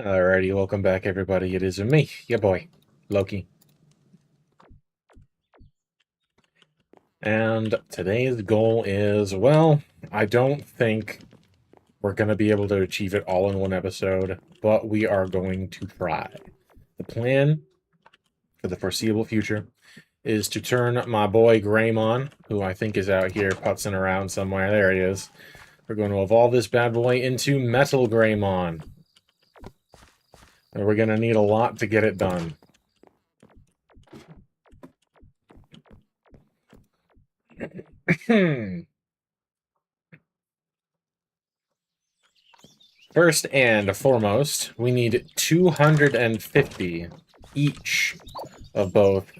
Alrighty, welcome back everybody. It is me, your boy, Loki. And today's goal is, well, I don't think we're going to be able to achieve it all in one episode, but we are going to try. The plan for the foreseeable future is to turn my boy Greymon, who I think is out here putzing around somewhere. There he is. We're going to evolve this bad boy into Metal Greymon. And we're going to need a lot to get it done. First and foremost, we need 250 each of both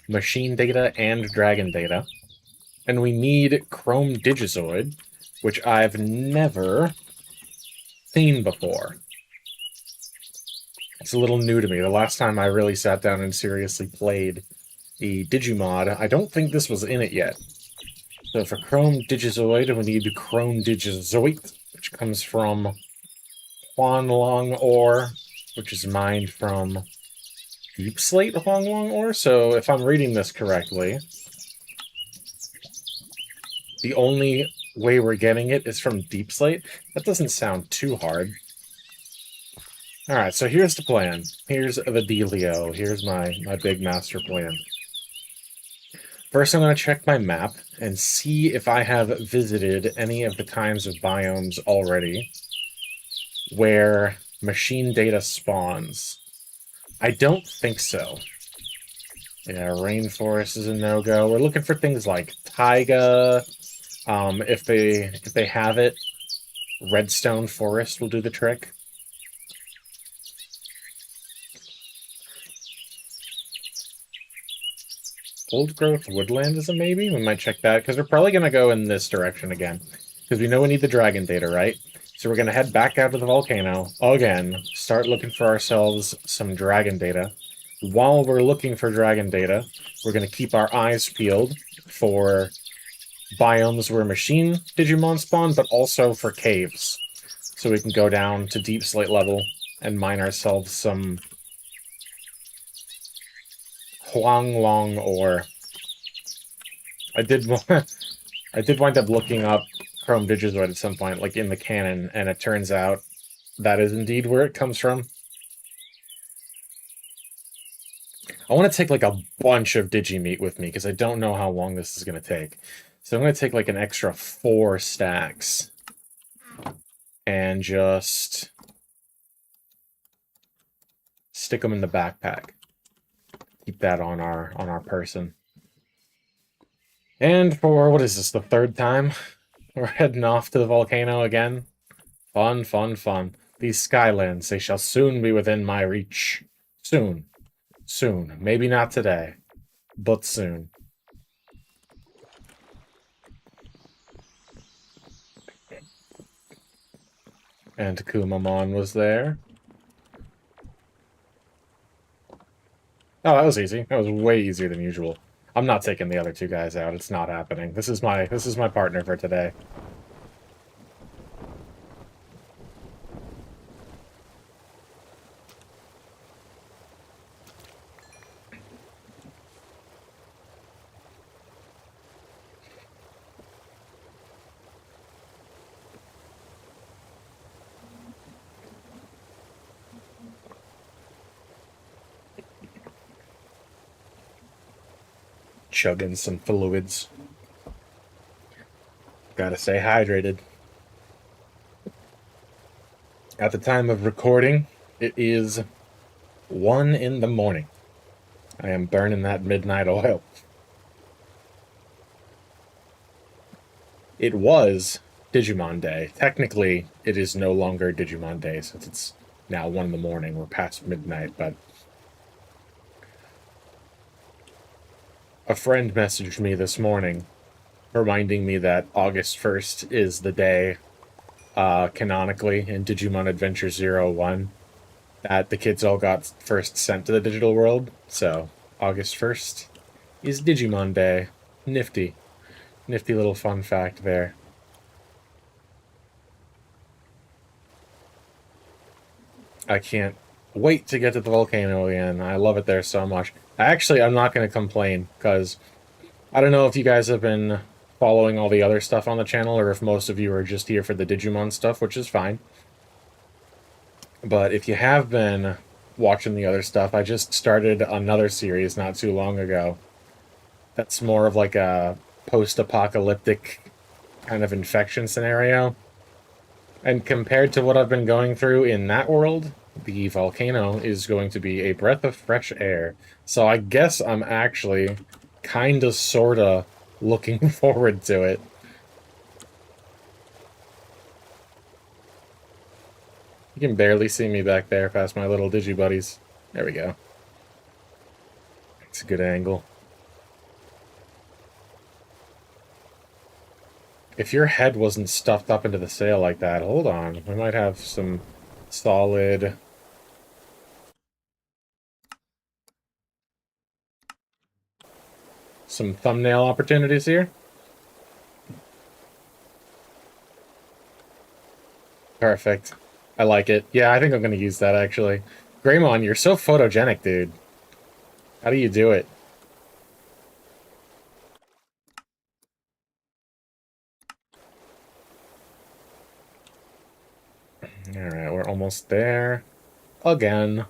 machine data and dragon data. And we need Chrome Digizoid, which I've never seen before. It's a little new to me. The last time I really sat down and seriously played the Digimod, I don't think this was in it yet. So for Chrome Digizoid, we need Chrome Digizoid, which comes from Huanglong ore, which is mined from Deep Slate Huanglong ore. So if I'm reading this correctly, the only way we're getting it is from Deep Slate. That doesn't sound too hard. Alright, so here's the plan. Here's the dealio. Here's my big master plan. First, I'm going to check my map and see if I have visited any of the kinds of biomes already where machine data spawns. I don't think so. Yeah, rainforest is a no-go. We're looking for things like taiga. If they have it, redstone forest will do the trick. Old growth woodland is a maybe. We might check that because we're probably gonna go in this direction again because we know we need the dragon data, right? So we're going to head back out to the volcano again, start looking for ourselves some dragon data. While we're looking for dragon data, we're going to keep our eyes peeled for biomes where machine Digimon spawn, but also for caves. So we can go down to deep slate level and mine ourselves some Huanglong ore. I did wind up looking up Chrome Digizoid at some point, like in the canon, and it turns out that is indeed where it comes from. I want to take like a bunch of Digimeat with me because I don't know how long this is going to take. So I'm going to take like an extra 4 stacks and just stick them in the backpack. Keep that on our person. And for, what is this, the 3rd time? We're heading off to the volcano again. Fun, fun, fun. These skylands, they shall soon be within my reach. Soon. Soon. Maybe not today, but soon. And Kumamon was there. Oh, that was easy. That was way easier than usual. I'm not taking the other 2 guys out. It's not happening. This is my partner for today. Chugging some fluids. Gotta stay hydrated. At the time of recording, it is 1 in the morning. I am burning that midnight oil. It was Digimon Day. Technically, it is no longer Digimon Day since it's now 1 in the morning. We're past midnight, but a friend messaged me this morning reminding me that August 1st is the day, canonically, in Digimon Adventure 01, that the kids all got first sent to the digital world. So, August 1st is Digimon Day. Nifty. Nifty little fun fact there. I can't wait to get to the volcano again. I love it there so much. I'm not going to complain, because I don't know if you guys have been following all the other stuff on the channel, or if most of you are just here for the Digimon stuff, which is fine. But if you have been watching the other stuff, I just started another series not too long ago. That's more of like a post-apocalyptic kind of infection scenario. And compared to what I've been going through in that world, the volcano is going to be a breath of fresh air. So I guess I'm actually kinda sorta looking forward to it. You can barely see me back there past my little digi-buddies. There we go. It's a good angle. If your head wasn't stuffed up into the sail like that, hold on. We might have some solid... some thumbnail opportunities here. Perfect. I like it. Yeah, I think I'm going to use that, actually. Greymon, you're so photogenic, dude. How do you do it? Alright, we're almost there. Again.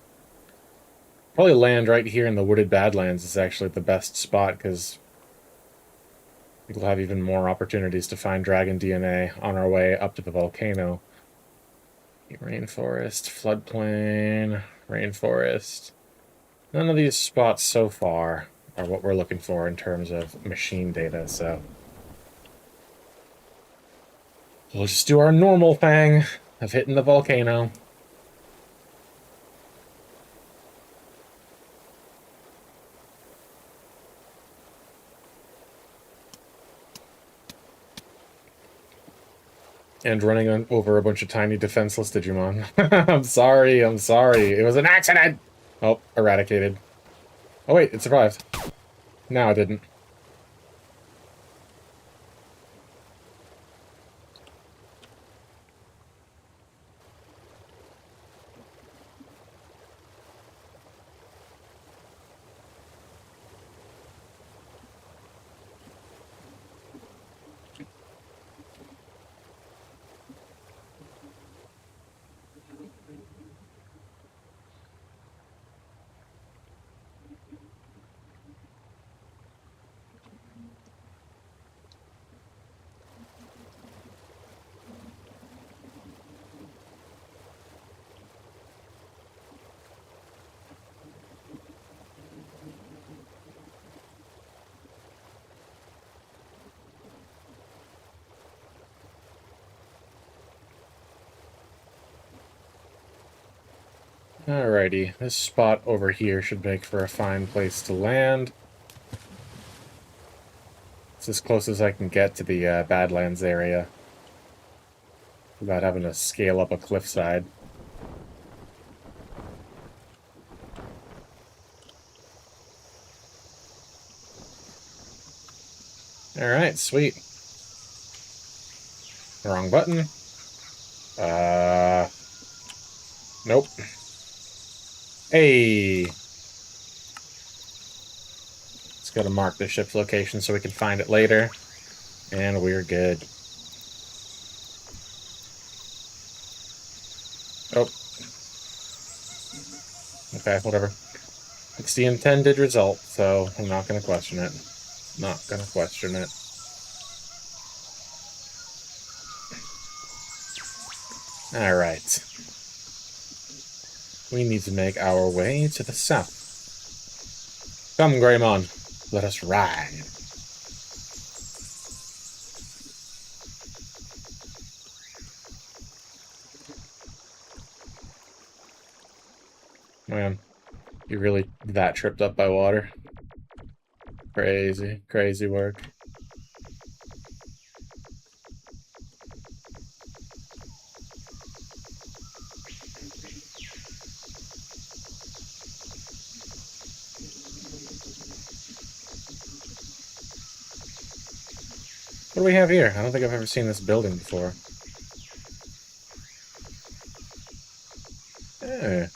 Probably land right here in the Wooded Badlands is actually the best spot, because we'll have even more opportunities to find dragon DNA on our way up to the volcano. Rainforest, floodplain, rainforest. None of these spots so far are what we're looking for in terms of machine data, so... we'll just do our normal thing of hitting the volcano. And running over a bunch of tiny defenseless Digimon. I'm sorry, I'm sorry. It was an accident! Oh, eradicated. Oh wait, it survived. No, it didn't. Alrighty, this spot over here should make for a fine place to land. It's as close as I can get to the Badlands area without having to scale up a cliffside. Alright, sweet. Wrong button. Nope. Hey! Just gotta mark the ship's location so we can find it later. And we're good. Oh. Okay, whatever. It's the intended result, so I'm not gonna question it. Not gonna question it. Alright. We need to make our way to the south. Come, Greymon. Let us ride. Man, you really that tripped up by water? Crazy, crazy work. What do we have here? I don't think I've ever seen this building before. Eh.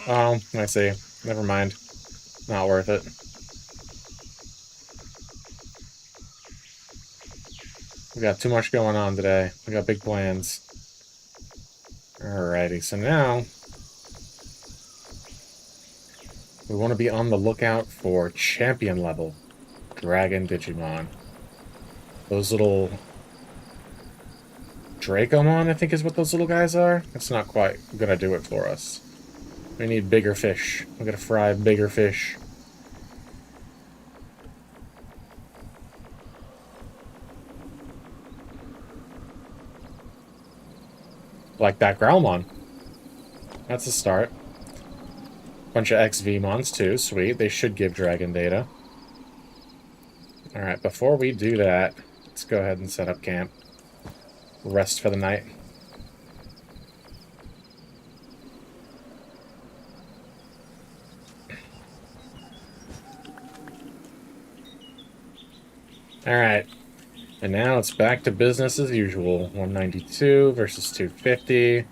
Oh, I see. Never mind. Not worth it. We got too much going on today. We got big plans. Alrighty, so now we want to be on the lookout for champion level Dragon Digimon. Those little Dracomon, I think is what those little guys are. That's not quite gonna do it for us. We need bigger fish. We gotta fry bigger fish. Like that Growlmon. That's a start. Bunch of XVmons too. Sweet. They should give dragon data. Alright, before we do that, let's go ahead and set up camp. Rest for the night. Alright. And now it's back to business as usual. 192 versus 250.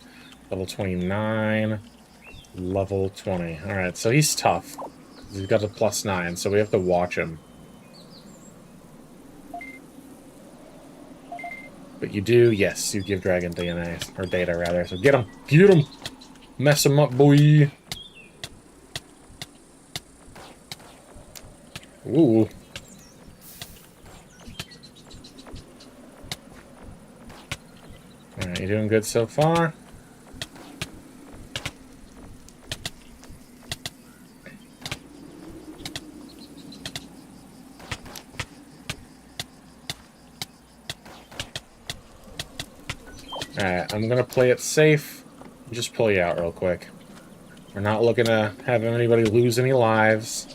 Level 29. Level 20. Alright, so he's tough. He's got a +9, so we have to watch him. But you do, yes, you give Dragon DNA, or data rather. So get him! Get him! Mess him up, boy! Ooh. Alright, you doing good so far? Alright, I'm gonna play it safe. Just pull you out real quick. We're not looking to have anybody lose any lives.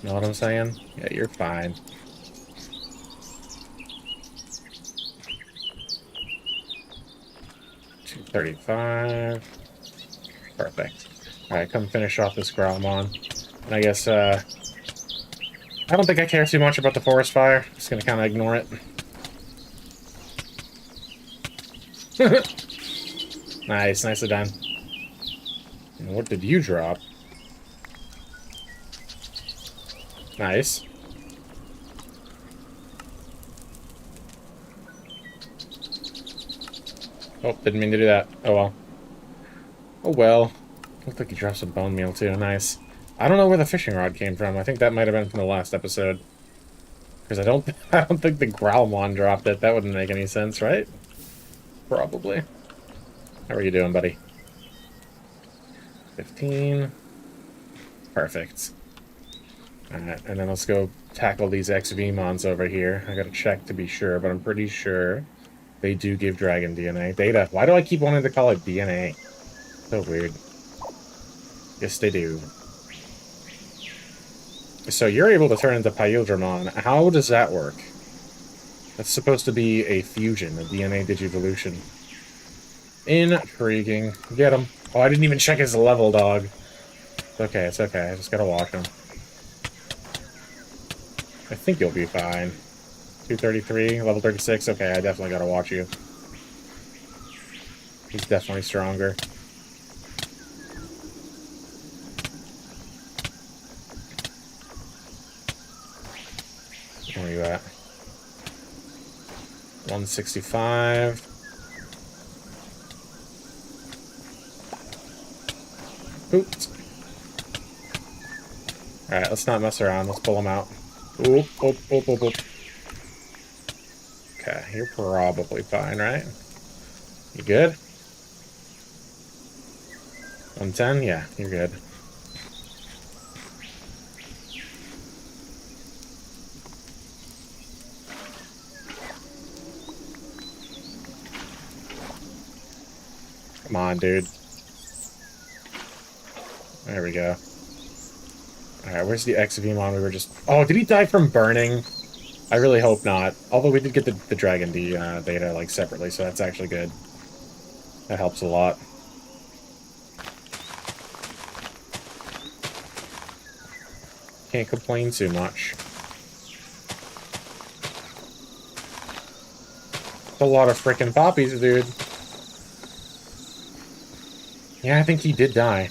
You know what I'm saying? Yeah, you're fine. $235. Perfect. Alright, come finish off this Growlmon. And I guess, I don't think I care too much about the forest fire. Just gonna kind of ignore it. Nice, nicely done. And what did you drop? Nice. Oh, didn't mean to do that. Oh well. Oh well. Looked like you dropped some bone meal too. Nice. I don't know where the fishing rod came from. I think that might have been from the last episode. Because I don't think the Growlmon dropped it. That wouldn't make any sense, right? Probably. How are you doing, buddy? 15. Perfect. Alright, and then let's go tackle these XVmons over here. I gotta check to be sure, but I'm pretty sure they do give dragon DNA. Data. Why do I keep wanting to call it DNA? So weird. Yes, they do. So you're able to turn into Pyodramon. How does that work? That's supposed to be a fusion, a DNA digivolution. Intriguing. Get him. Oh, I didn't even check his level, dog. It's okay, it's okay. I just gotta watch him. I think you'll be fine. 233, level 36. Okay, I definitely gotta watch you. He's definitely stronger. Where are you at? 165. Oops. Alright, let's not mess around. Let's pull him out. Oop, oop, oop, oop, oop. Okay, you're probably fine, right? You good? 110? Yeah, you're good. Come on, dude. There we go. Alright, where's the XVmon we were just... Oh, did he die from burning? I really hope not. Although we did get the Dragon D data, like, separately, so that's actually good. That helps a lot. Can't complain too much. A lot of frickin' poppies, dude. Yeah, I think he did die.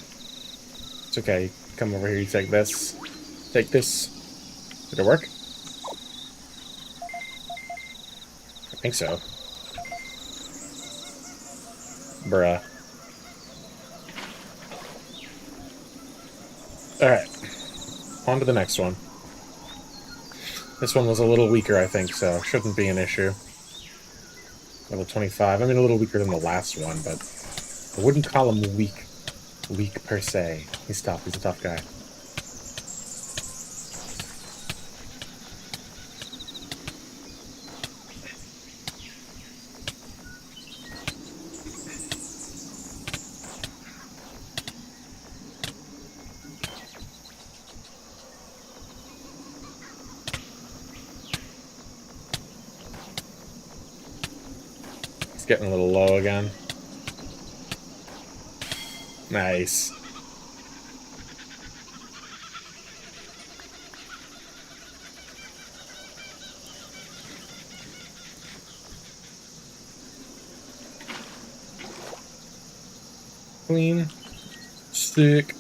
It's okay. Come over here, you take this. Take this. Did it work? I think so. Bruh. Alright. On to the next one. This one was a little weaker, I think, so shouldn't be an issue. Level 25. I mean, a little weaker than the last one, but I wouldn't call him weak. Weak per se. He's tough. He's a tough guy. He's getting a little low again. Nice. Clean. Stick.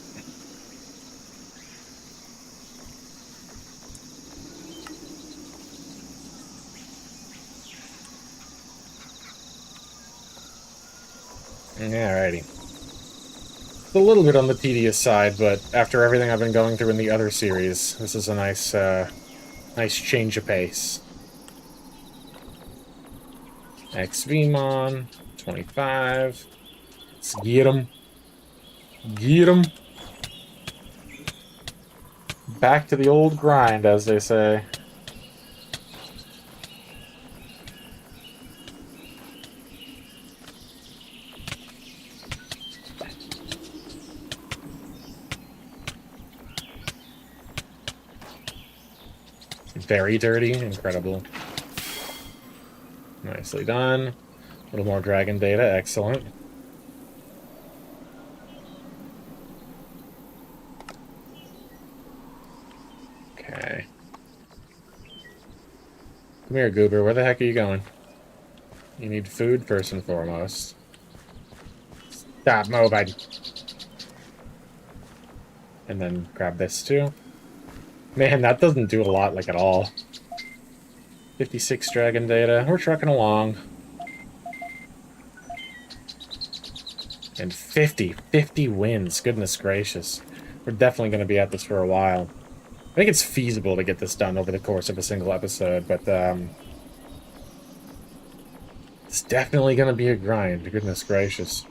Alrighty. It's a little bit on the tedious side, but after everything I've been going through in the other series, this is a nice, nice change of pace. XVmon, 25. Let's get him. Get him. Back to the old grind, as they say. Very dirty. Incredible. Nicely done. A little more dragon data. Excellent. Okay. Come here, Goober. Where the heck are you going? You need food first and foremost. Stop moving. And then grab this too. Man, that doesn't do a lot, like, at all. 56 dragon data. We're trucking along. And 50 wins. Goodness gracious. We're definitely going to be at this for a while. I think it's feasible to get this done over the course of a single episode, but, it's definitely going to be a grind. Goodness gracious.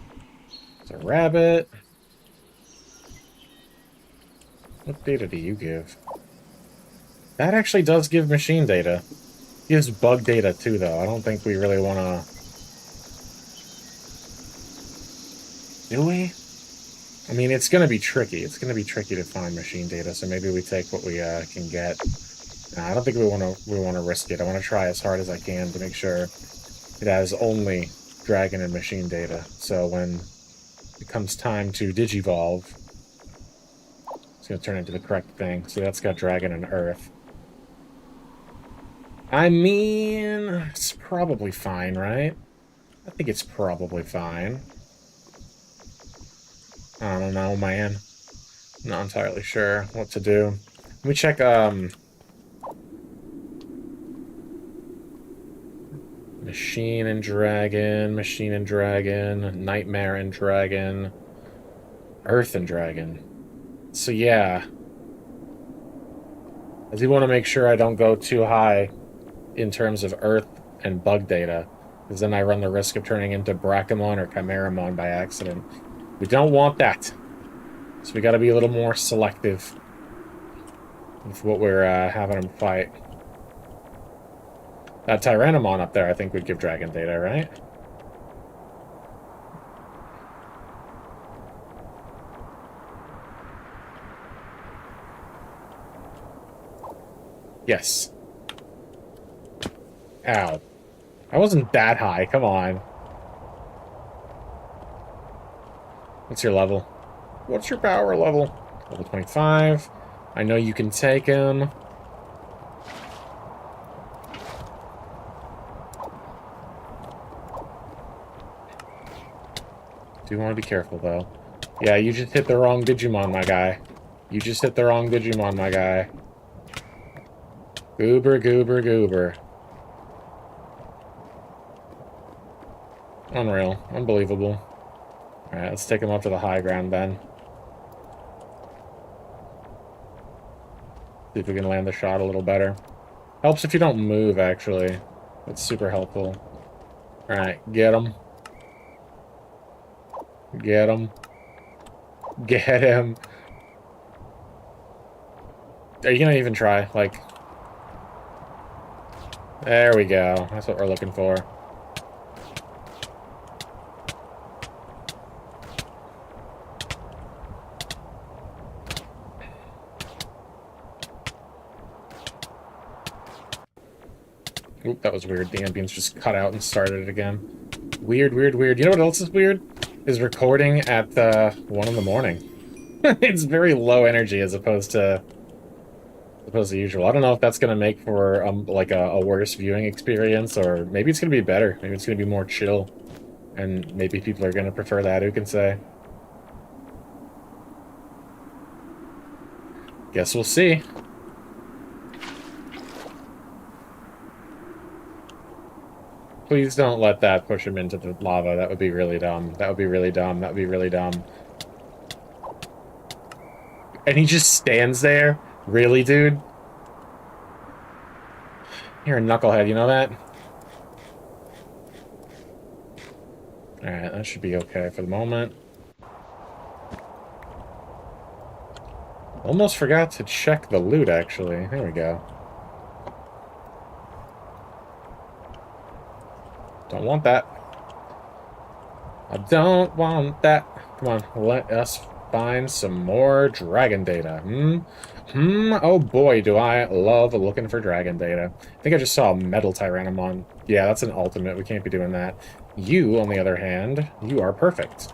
It's a rabbit. What data do you give? That actually does give machine data. It gives bug data too, though. I don't think we really want to... Do we? I mean, it's going to be tricky. It's going to be tricky to find machine data, so maybe we take what we can get. Nah, I don't think we want to risk it. I want to try as hard as I can to make sure it has only dragon and machine data. So when it comes time to digivolve, it's going to turn into the correct thing. So that's got dragon and earth. I mean, it's probably fine, right? I think it's probably fine. I don't know, man. I'm not entirely sure what to do. Let me check, Machine and Dragon, Nightmare and Dragon, Earth and Dragon. So yeah. I do want to make sure I don't go too high in terms of Earth and bug data, because then I run the risk of turning into Brackamon or Chimeramon by accident. We don't want that. So we gotta be a little more selective with what we're having them fight. That Tyrannomon up there, I think, would give dragon data, right? Yes. Ow. I wasn't that high, come on. What's your level? What's your power level? Level 25. I know you can take him. Do want to be careful, though. Yeah, you just hit the wrong Digimon, my guy. You just hit the wrong Digimon, my guy. Goober, goober, goober. Unreal. Unbelievable. Alright, let's take him up to the high ground then. See if we can land the shot a little better. Helps if you don't move, actually. That's super helpful. Alright, get him. Get him. Get him. Are you gonna even try? Like... There we go. That's what we're looking for. Oop, that was weird. The ambience just cut out and started it again. Weird, weird, weird. You know what else is weird? Is recording at 1 in the morning. It's very low energy as opposed to usual. I don't know if that's gonna make for like a worse viewing experience, or maybe it's gonna be better. Maybe it's gonna be more chill, and maybe people are gonna prefer that. Who can say? Guess we'll see. Please don't let that push him into the lava. That would be really dumb. That would be really dumb. That would be really dumb. And he just stands there? Really, dude? You're a knucklehead, you know that? Alright, that should be okay for the moment. Almost forgot to check the loot, actually. There we go. Don't want that. I don't want that. Come on, let us find some more dragon data. Oh boy, do I love looking for dragon data. I think I just saw a metal Tyrannomon. Yeah, that's an ultimate. We can't be doing that. You, on the other hand, you are perfect.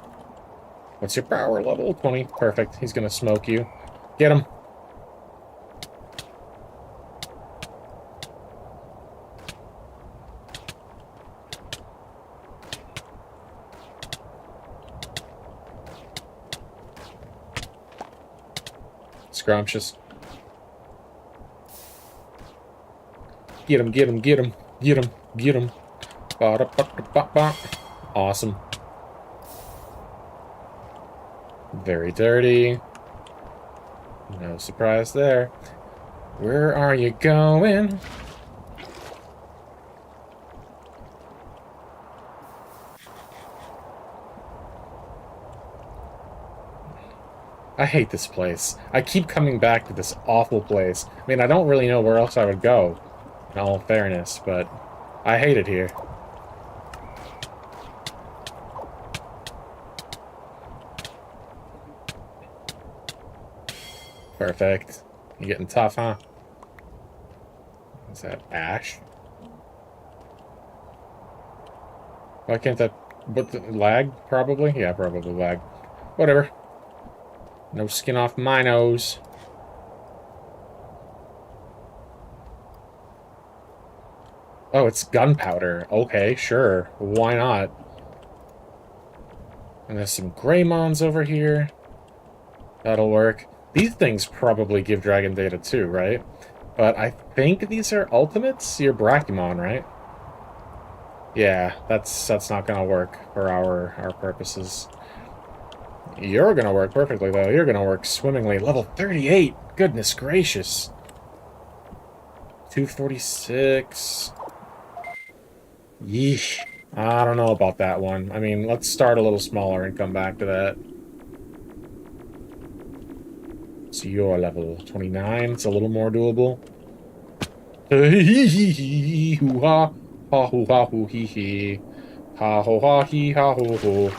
What's your power level? 20. Perfect. He's gonna smoke you. Get him. Scrumptious. Get him, get him, get him, get him, get him. Ba-da-ba-da-ba-ba. Awesome. Very dirty. No surprise there. Where are you going? I hate this place. I keep coming back to this awful place. I mean, I don't really know where else I would go, in all fairness, but I hate it here. Perfect. You getting tough, huh? Is that ash? Why can't that... What, lag? Probably? Yeah, probably lag. Whatever. No skin off my nose. Oh, it's gunpowder. Okay, sure. Why not? And there's some Greymons over here. That'll work. These things probably give dragon data too, right? But I think these are ultimates? You're Brachymon, right? Yeah, that's not gonna work for our purposes. You're gonna work perfectly, though. You're gonna work swimmingly. Level 38! Goodness gracious. 246. Yeesh. I don't know about that one. I mean, let's start a little smaller and come back to that. So you're level 29. It's a little more doable. Hoo-ha. Ha-hoo-ha-hoo-hee-hee. Ha-ho-ha-hee-ha-ho-ho.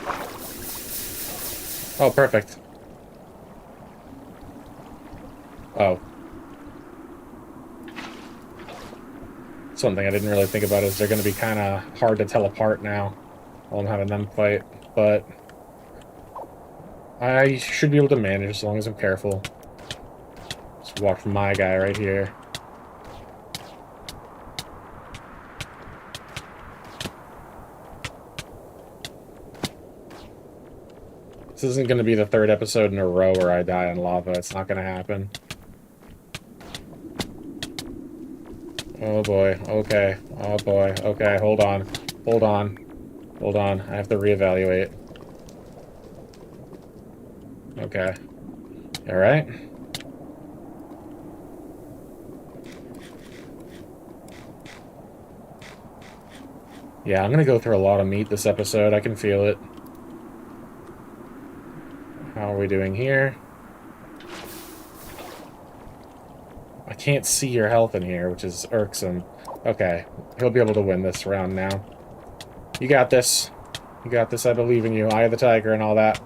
Oh, perfect. Oh. Something I didn't really think about is they're going to be kind of hard to tell apart now while I'm having them fight, but I should be able to manage as long as I'm careful. Just watch my guy right here. This isn't going to be the third episode in a row where I die in lava. It's not going to happen. Oh boy. Okay. Oh boy. Okay, hold on. Hold on. Hold on. I have to reevaluate. Okay. Alright. Yeah, I'm gonna go through a lot of meat this episode. I can feel it. How are we doing here? I can't see your health in here, which is irksome. Okay, he'll be able to win this round now. You got this. You got this, I believe in you. Eye of the tiger and all that.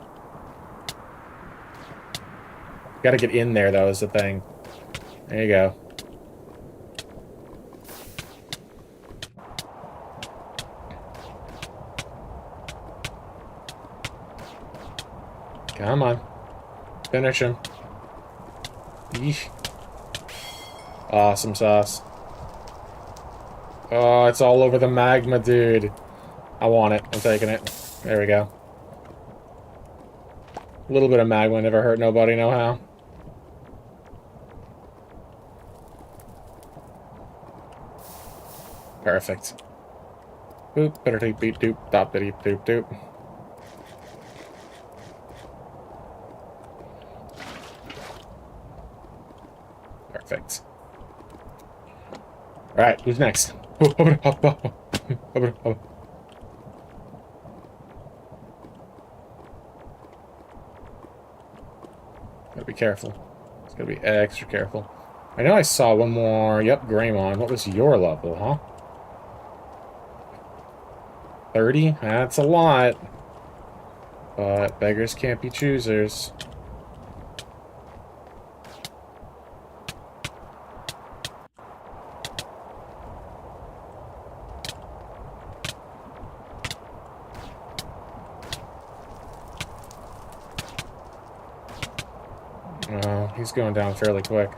Gotta get in there, though, is the thing. There you go. Come on. Finish him. Yeesh. Awesome sauce. Oh, it's all over the magma, dude. I want it. I'm taking it. There we go. A little bit of magma never hurt nobody, no how. Perfect. Boop, better doop, beep, doop, dop, doop, doop, doop. Perfect. Alright, who's next? Gotta be careful. It's gotta be extra careful. I know I saw one more. Yep, Greymon. What was your level, huh? 30? That's a lot. But beggars can't be choosers. Oh, he's going down fairly quick.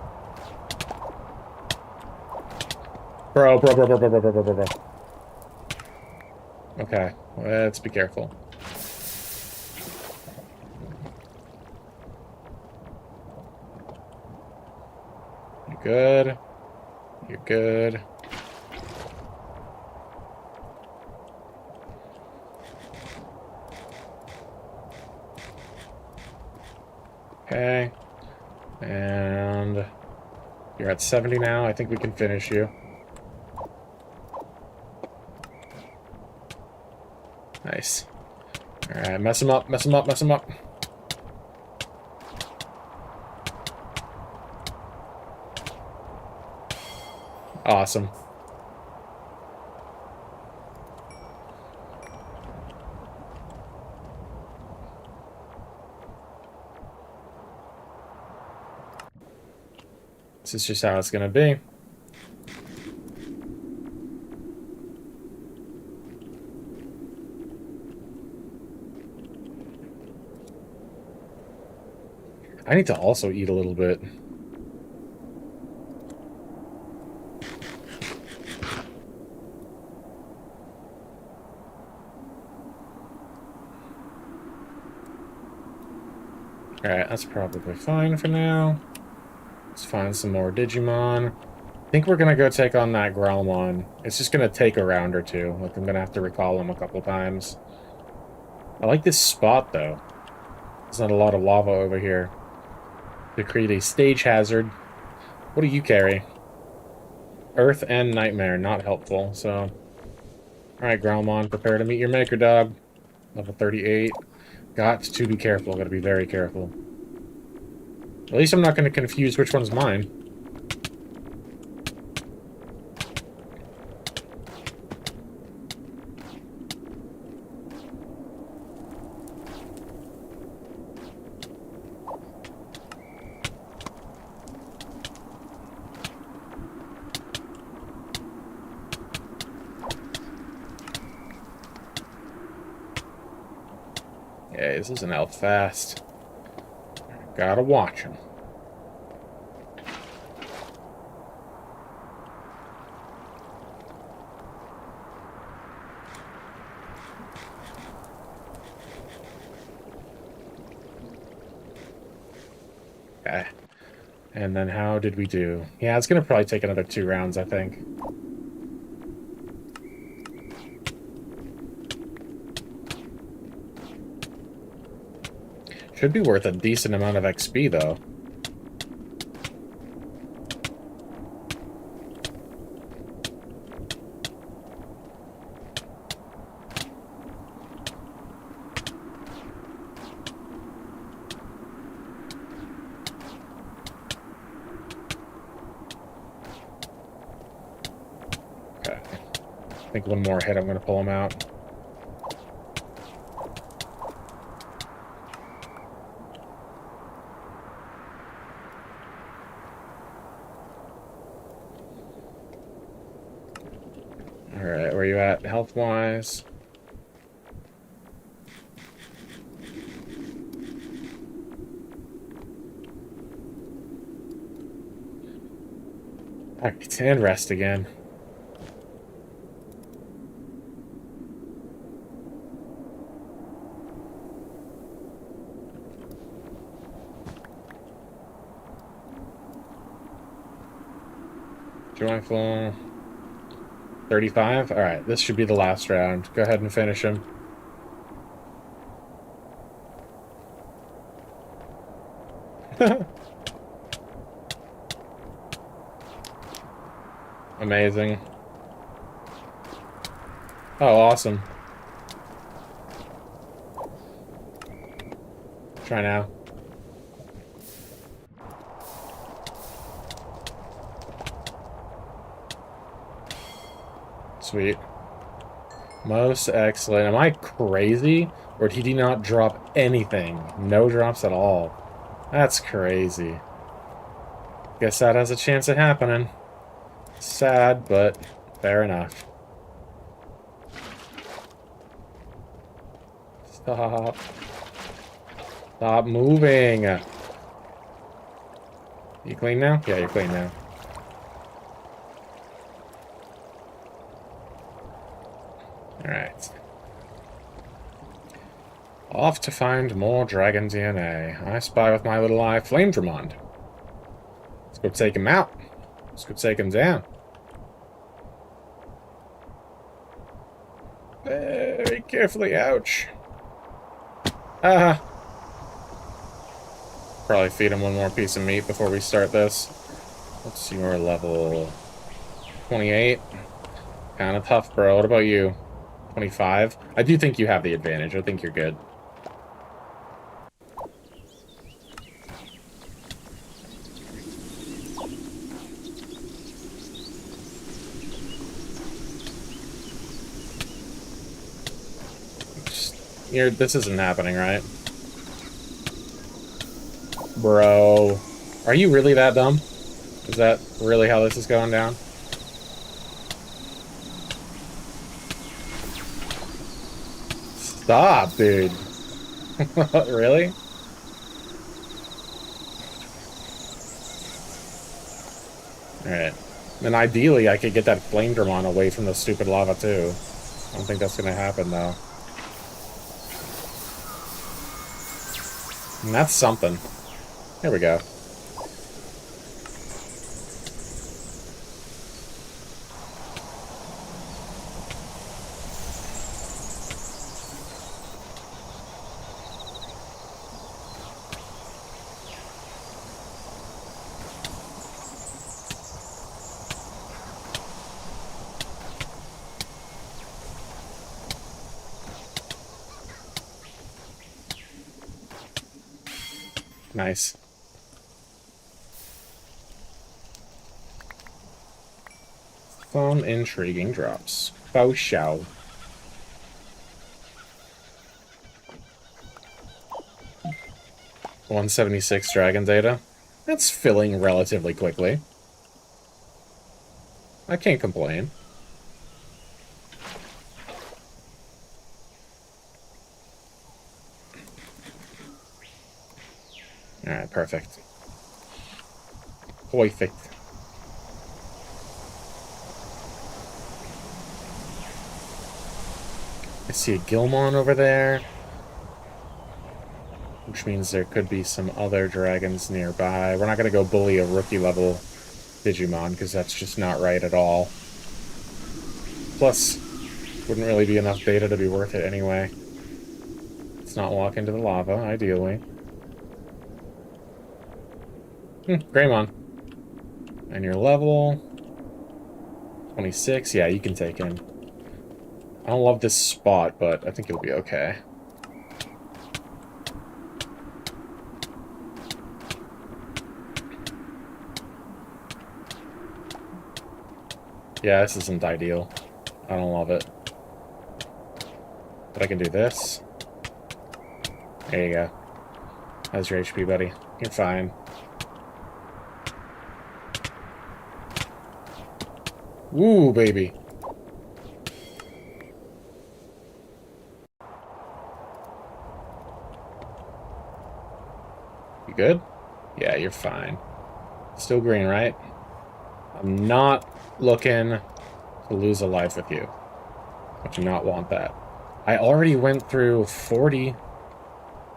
Bro. Okay, let's be careful. You're good. You're good. Okay. And you're at 70 now. I think we can finish you. Nice. Alright, mess him up, mess him up, mess him up. Awesome. This is just how it's gonna be. I need to also eat a little bit. Alright, that's probably fine for now. Let's find some more Digimon. I think we're gonna go take on that Growlmon. It's just gonna take a round or two. Like, I'm gonna have to recall him a couple times. I like this spot, though. There's not a lot of lava over here. To create a stage hazard. What do you carry? Earth and Nightmare, not helpful, so... Alright, Growlmon, prepare to meet your maker, dog. Level 38. Got to be careful, gotta be very careful. At least I'm not gonna confuse which one's mine. Yeah, this isn't out fast. Gotta watch him. Okay. And then how did we do? Yeah, it's going to probably take another 2 rounds, I think. Should be worth a decent amount of XP, though. Okay. I think one more hit, I'm going to pull him out. Alright, where are you at health-wise? Alright, and rest again. Joyful. 35? Alright, this should be the last round. Go ahead and finish him. Amazing. Oh, awesome. Try now. Sweet. Most excellent. Am I crazy? Or did he not drop anything? No drops at all. That's crazy. Guess that has a chance of happening. Sad, but fair enough. Stop. Stop moving. You clean now? Yeah, you're clean now. Alright. Off to find more dragon DNA. I spy with my little eye Flame Dramond. Let's go take him out. Let's go take him down. Very carefully, ouch. Probably feed him one more piece of meat before we start this. Let's see, we're level 28. Kind of tough, bro. What about you? 25? I do think you have the advantage. I think you're good. This isn't happening, right? Bro. Are you really that dumb? Is that really how this is going down? Stop, dude. Really? Alright. And ideally, I could get that Flame Dramon away from the stupid lava, too. I don't think that's gonna happen, though. And that's something. There we go. Nice. Phone intriguing drops. Faux show. $176 dragon data. That's filling relatively quickly. I can't complain. Alright, perfect. Perfect. I see a Gilmon over there. which means there could be some other dragons nearby. We're not going to go bully a rookie level Digimon, because that's just not right at all. Plus, wouldn't really be enough data to be worth it anyway. Let's not walk into the lava, ideally. Greymon. And your level... 26? Yeah, you can take him. I don't love this spot, but I think you'll be okay. Yeah, this isn't ideal. I don't love it. But I can do this. There you go. How's your HP, buddy? You're fine. Woo, baby. You good? Yeah, you're fine. Still green, right? I'm not looking to lose a life with you. I do not want that. I already went through 40...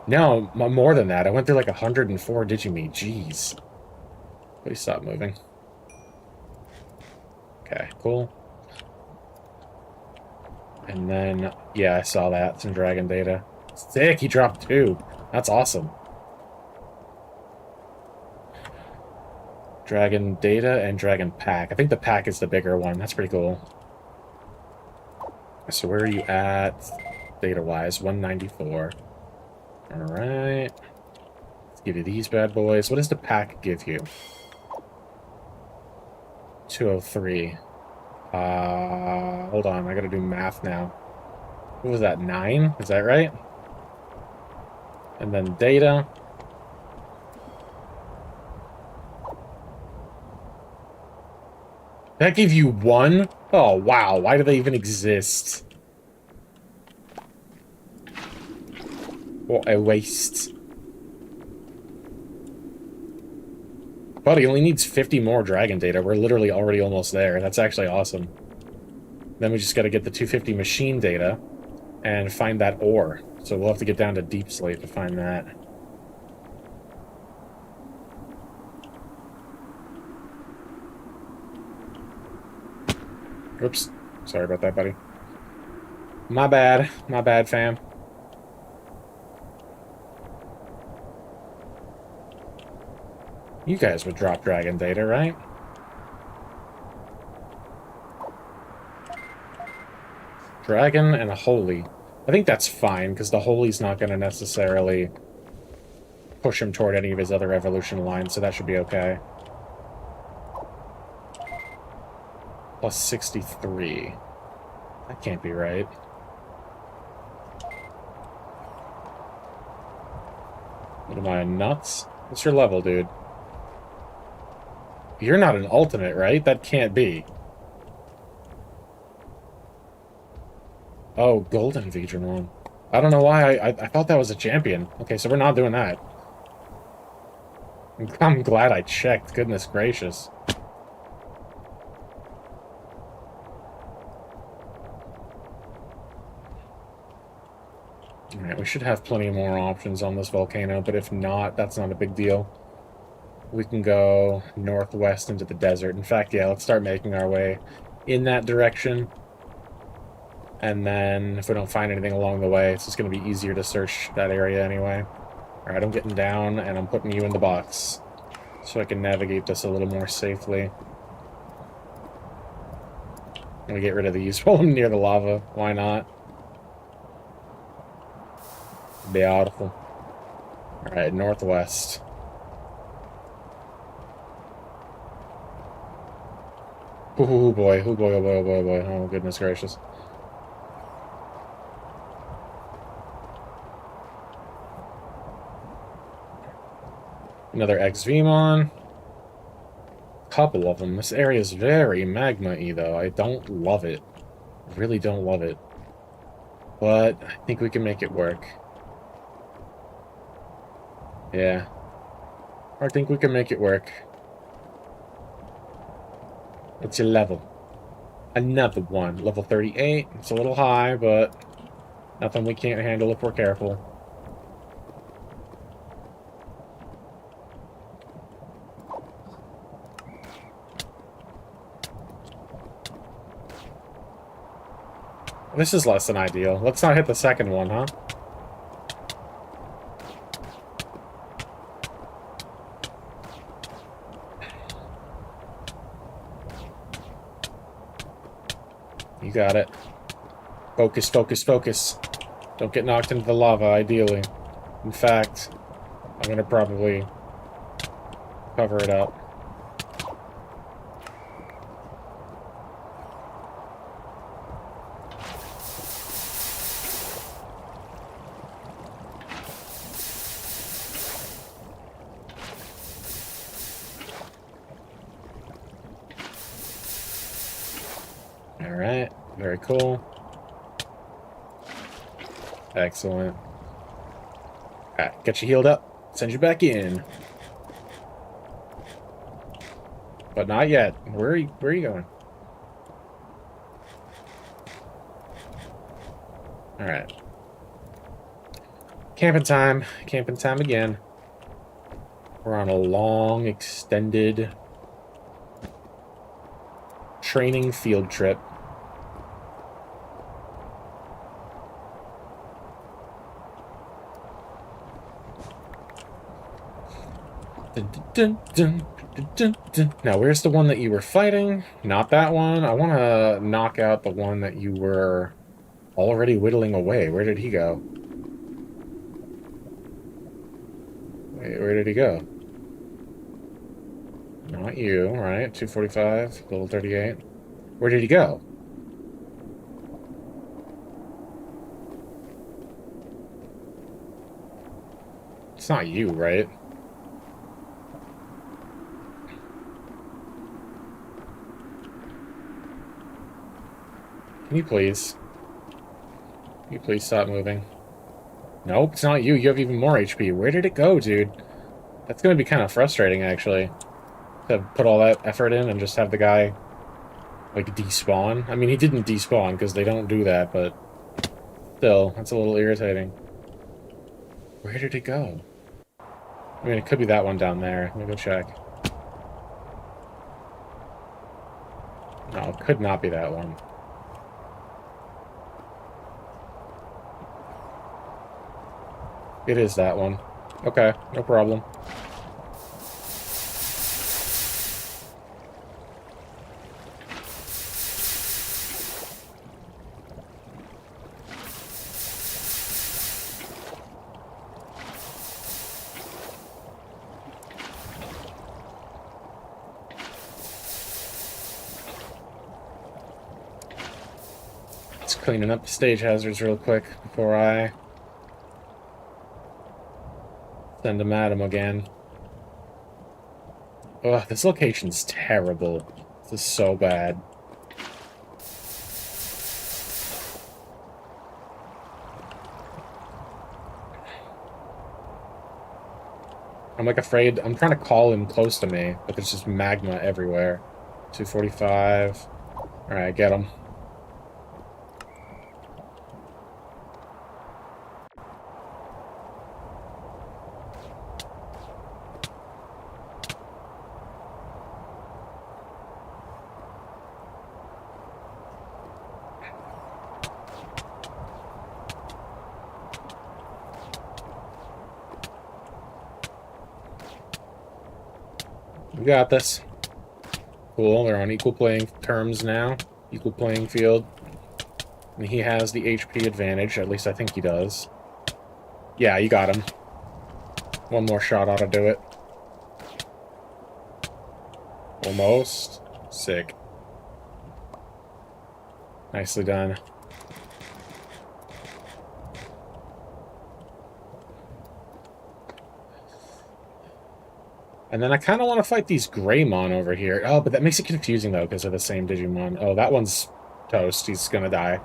No, more than that. I went through like 104 Digimon. Jeez. Please stop moving. Okay, cool. And then, yeah, I saw that. Some dragon data. Sick, he dropped 2. That's awesome. Dragon data and dragon pack. I think the pack is the bigger one. That's pretty cool. So where are you at data-wise? 194. Alright. Let's give you these bad boys. What does the pack give you? 203. Hold on. I gotta do math now. What was that, 9? Is that right? And then data. That gave you 1? Oh, wow. Why do they even exist? What a waste. But he only needs 50 more dragon data. We're literally already almost there. That's actually awesome. Then we just gotta get the 250 machine data and find that ore. So we'll have to get down to Deep Slate to find that. Oops. Sorry about that, buddy. My bad. My bad, fam. You guys would drop dragon data, right? Dragon and a holy. I think that's fine, because the holy's not going to necessarily push him toward any of his other evolution lines, so that should be okay. Plus 63. That can't be right. What am I, nuts? What's your level, dude? You're not an ultimate, right? That can't be. Oh, golden Digimon. I don't know why I thought that was a champion. Okay, so we're not doing that. I'm glad I checked. Goodness gracious. Alright, we should have plenty more options on this volcano, but if not, that's not a big deal. We can go northwest into the desert. In fact, yeah, let's start making our way in that direction. And then, if we don't find anything along the way, it's just going to be easier to search that area anyway. Alright, I'm getting down, and I'm putting you in the box. So I can navigate this a little more safely. Let me get rid of these while I'm near the lava. Why not? Beautiful. Alright, northwest. Oh boy, oh boy, oh boy, oh boy, oh boy. Oh, goodness gracious. Another XVmon. Couple of them. This area is very magma-y, though. I don't love it. I really don't love it. But I think we can make it work. Yeah. I think we can make it work. What's your level? Another one. Level 38. It's a little high, but nothing we can't handle if we're careful. This is less than ideal. Let's not hit the second one, huh? You got it. Focus, focus, focus. Don't get knocked into the lava, ideally. In fact, I'm gonna probably cover it up. Alright, very cool. Excellent. Alright, get you healed up. Send you back in. But not yet. Where are you going? Alright. Camping time. Camping time again. We're on a long, extended training field trip. Dun, dun, dun, dun, dun, dun. Now, where's the one that you were fighting? Not that one. I want to knock out the one that you were already whittling away. Where did he go? Wait, where did he go? Not you, right? 245, level 38. Where did he go? It's not you, right? Can you please? Can you please stop moving? Nope, it's not you. You have even more HP. Where did it go, dude? That's gonna be kind of frustrating, actually. To put all that effort in and just have the guy, like, despawn. I mean, he didn't despawn, because they don't do that, but still, that's a little irritating. Where did it go? I mean, it could be that one down there. Let me go check. No, it could not be that one. It is that one. Okay, no problem. Just cleaning up the stage hazards real quick before I send him at him again. Ugh, this location's terrible. This is so bad. I'm like afraid. I'm trying to call him close to me, but there's just magma everywhere. 245. Alright, get him. We got this. Cool, they're on equal playing terms now. Equal playing field. And he has the HP advantage, at least I think he does. Yeah, you got him. One more shot ought to do it. Almost. Sick. Nicely done. And then I kind of want to fight these Greymon over here. Oh, but that makes it confusing, though, because they're the same Digimon. Oh, that one's toast. He's gonna die.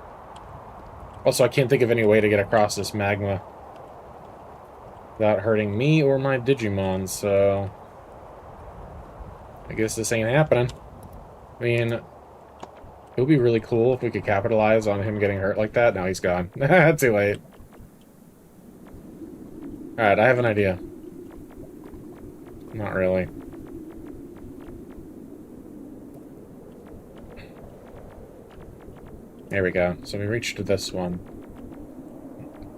Also, I can't think of any way to get across this magma without hurting me or my Digimon, so I guess this ain't happening. I mean, it would be really cool if we could capitalize on him getting hurt like that. Now he's gone. Too late. Alright, I have an idea. Not really. There we go. So we reached this one.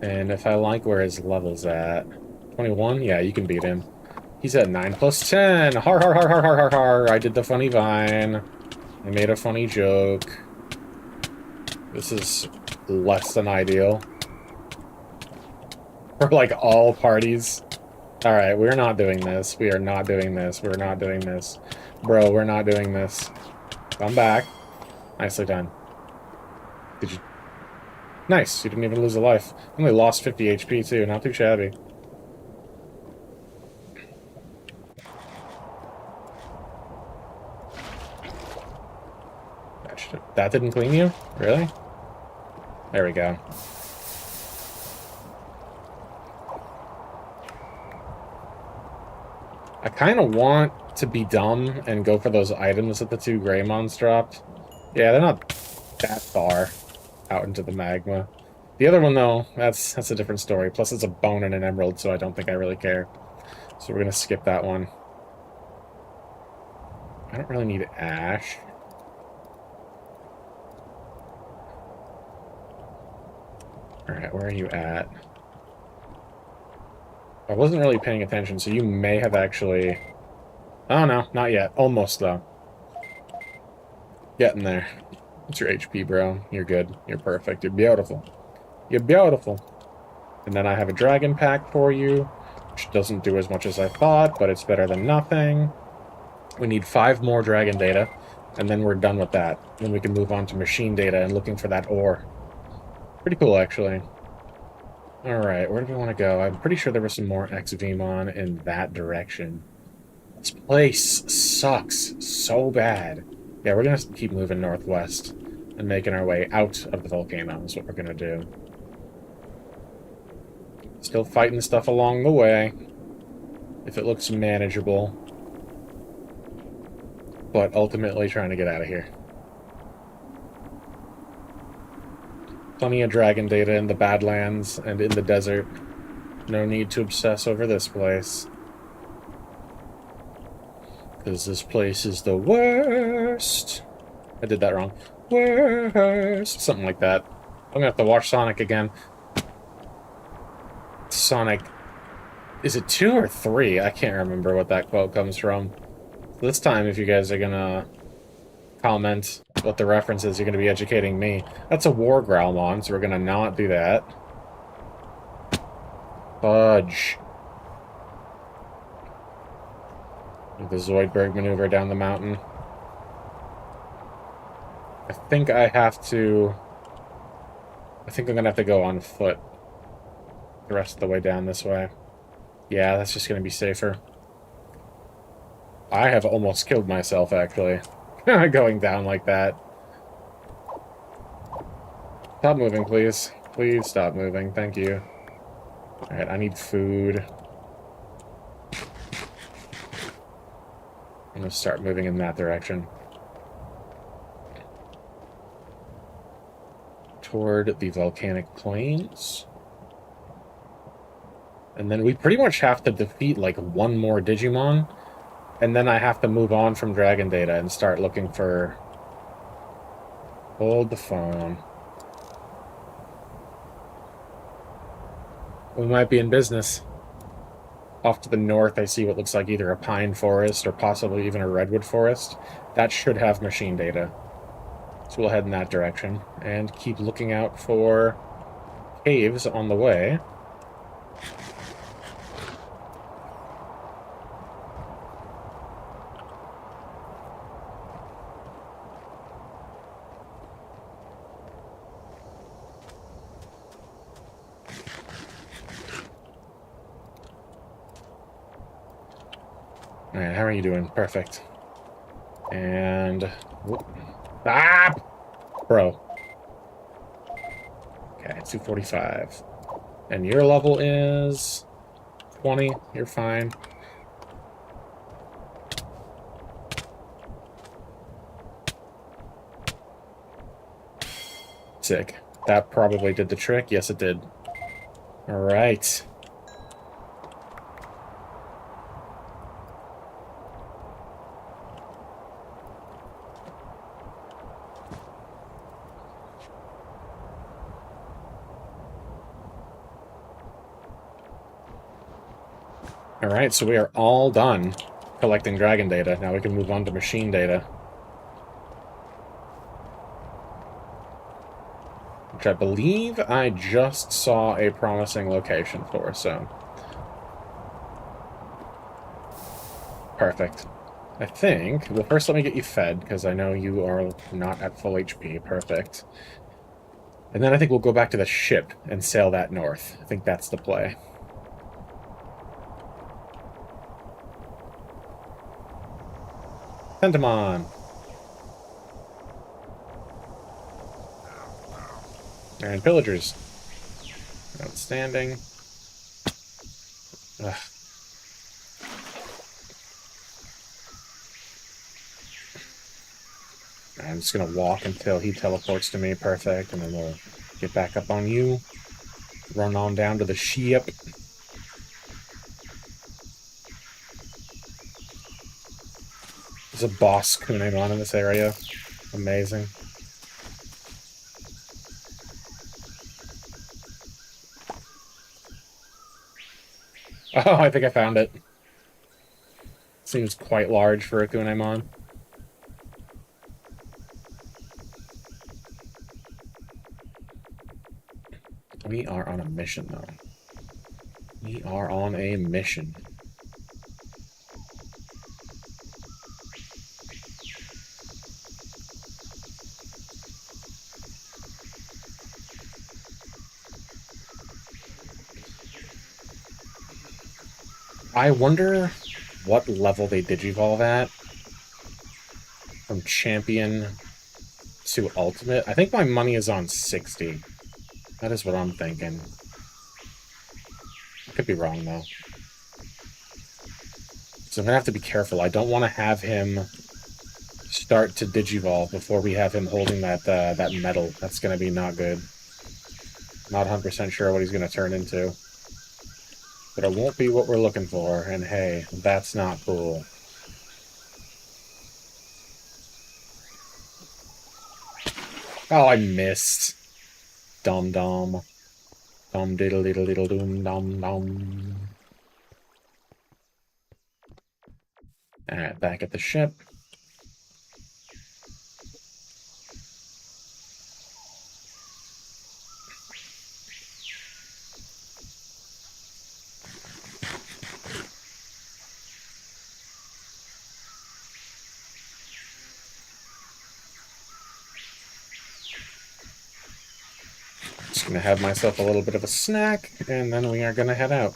And if I like where his level's at... 21? Yeah, you can beat him. He's at 9 plus 10! Har har har har har har har! I did the funny vine. I made a funny joke. This is less than ideal. For, like, all parties. Alright, we're not doing this. We are not doing this. We're not doing this. Bro, we're not doing this. Come back. Nicely done. Did you... Nice, you didn't even lose a life. Only lost 50 HP, too. Not too shabby. That didn't clean you? Really? There we go. I kind of want to be dumb and go for those items that the 2 Greymons dropped. Yeah, they're not that far out into the magma. The other one, though, that's a different story. Plus, it's a bone and an emerald, so I don't think I really care. So we're going to skip that one. I don't really need ash. Alright, where are you at? I wasn't really paying attention, so you may have actually... Oh, no, not yet. Almost, though. Getting there. What's your HP, bro? You're good. You're perfect. You're beautiful. You're beautiful. And then I have a dragon pack for you, which doesn't do as much as I thought, but it's better than nothing. We need 5 more dragon data, and then we're done with that. Then we can move on to machine data and looking for that ore. Pretty cool, actually. Alright, where do we want to go? I'm pretty sure there was some more XVmon in that direction. This place sucks so bad. Yeah, we're gonna keep moving northwest and making our way out of the volcano is what we're gonna do. Still fighting stuff along the way, if it looks manageable. But ultimately trying to get out of here. Plenty of dragon data in the Badlands and in the desert. No need to obsess over this place. Because this place is the worst. I did that wrong. Worst. Something like that. I'm gonna have to watch Sonic again. Sonic... Is it 2 or 3? I can't remember what that quote comes from. This time, if you guys are gonna comment what the reference is, you're gonna be educating me. That's a War Growlmon, so we're gonna not do that. Fudge. The Zoidberg maneuver down the mountain. I think I have to... I think I'm gonna have to go on foot the rest of the way down this way. Yeah, that's just gonna be safer. I have almost killed myself, actually. Going down like that. Stop moving, please. Please stop moving. Thank you. Alright, I need food. I'm gonna start moving in that direction. Toward the volcanic plains. And then we pretty much have to defeat, like, 1 more Digimon. And then I have to move on from Dragon Data and start looking for... Hold the phone. We might be in business. Off to the north, I see what looks like either a pine forest or possibly even a redwood forest. That should have machine data. So we'll head in that direction and keep looking out for caves on the way. Alright, how are you doing? Perfect. And... Ah! Bro. Okay, 245. And your level is... 20. You're fine. Sick. That probably did the trick. Yes, it did. Alright. Alright, so we are all done collecting dragon data. Now we can move on to machine data. Which I believe I just saw a promising location for, so... Perfect. I think... Well, first let me get you fed, because I know you are not at full HP. Perfect. And then I think we'll go back to the ship and sail that north. I think that's the play. Pentamon! And pillagers. Outstanding. Ugh. I'm just gonna walk until he teleports to me. Perfect. And then we'll get back up on you. Run on down to the ship. There's a boss Kunemon in this area. Amazing. Oh, I think I found it. Seems quite large for a Kunemon. We are on a mission, though. We are on a mission. I wonder what level they digivolve at from champion to ultimate. I think my money is on 60. That is what I'm thinking. I could be wrong, though. So I'm gonna have to be careful. I don't want to have him start to digivolve before we have him holding that that medal. That's gonna be not good. Not 100% sure what he's gonna turn into. But it won't be what we're looking for, and hey, that's not cool. Oh, I missed. Dum dum. Dum diddle diddle diddle doom dum dum. Alright, back at the ship. Just gonna have myself a little bit of a snack, and then we are gonna head out.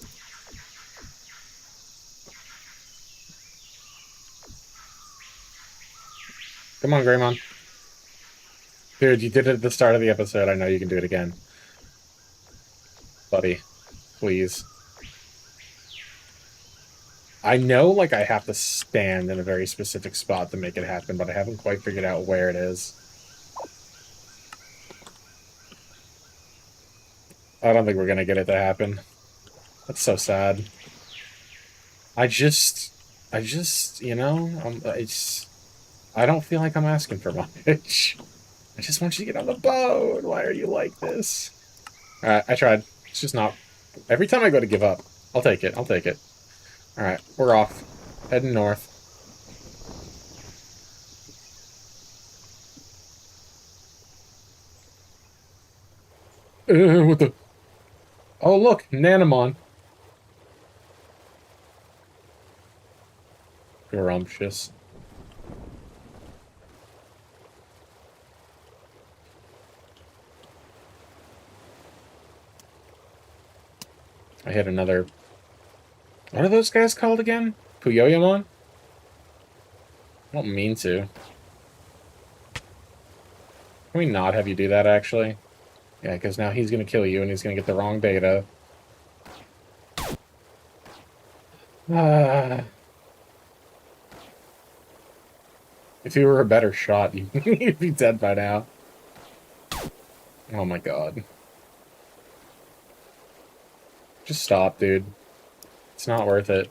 Come on, Greymon. Dude, you did it at the start of the episode. I know you can do it again. Buddy, please. I know, like, I have to stand in a very specific spot to make it happen, but I haven't quite figured out where it is. I don't think we're gonna get it to happen. That's so sad. I just, you know, I don't feel like I'm asking for much. I just want you to get on the boat. Why are you like this? Alright, I tried. It's just not... Every time I go to give up, I'll take it. I'll take it. Alright, we're off. Heading north. What the... Oh, look! Nanamon. Grumptious. I hit another... What are those guys called again? Puyoyamon? I don't mean to. Can we not have you do that, actually? Yeah, because now he's going to kill you, and he's going to get the wrong data. If you were a better shot, you'd be dead by now. Oh my god. Just stop, dude. It's not worth it.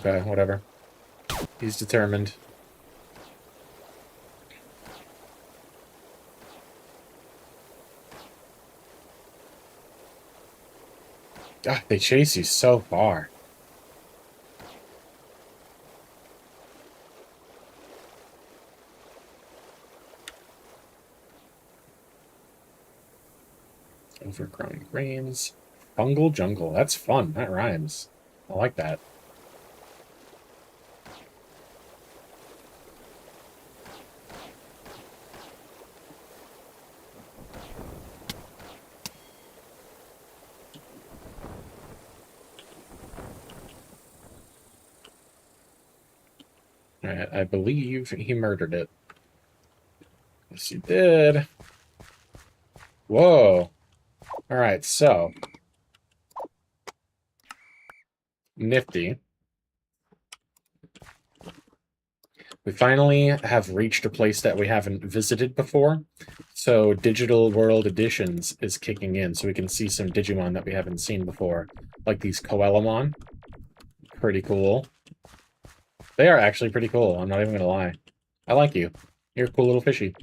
Okay, whatever. He's determined. God, they chase you so far. Overgrown grains. Fungal jungle. That's fun. That rhymes. I like that. Alright, I believe he murdered it. Yes, he did. Whoa. Alright, so. Nifty. We finally have reached a place that we haven't visited before. So Digital World Editions is kicking in, so we can see some Digimon that we haven't seen before. Like these Coelamon. Pretty cool. They are actually pretty cool, I'm not even gonna lie. I like you. You're a cool little fishy.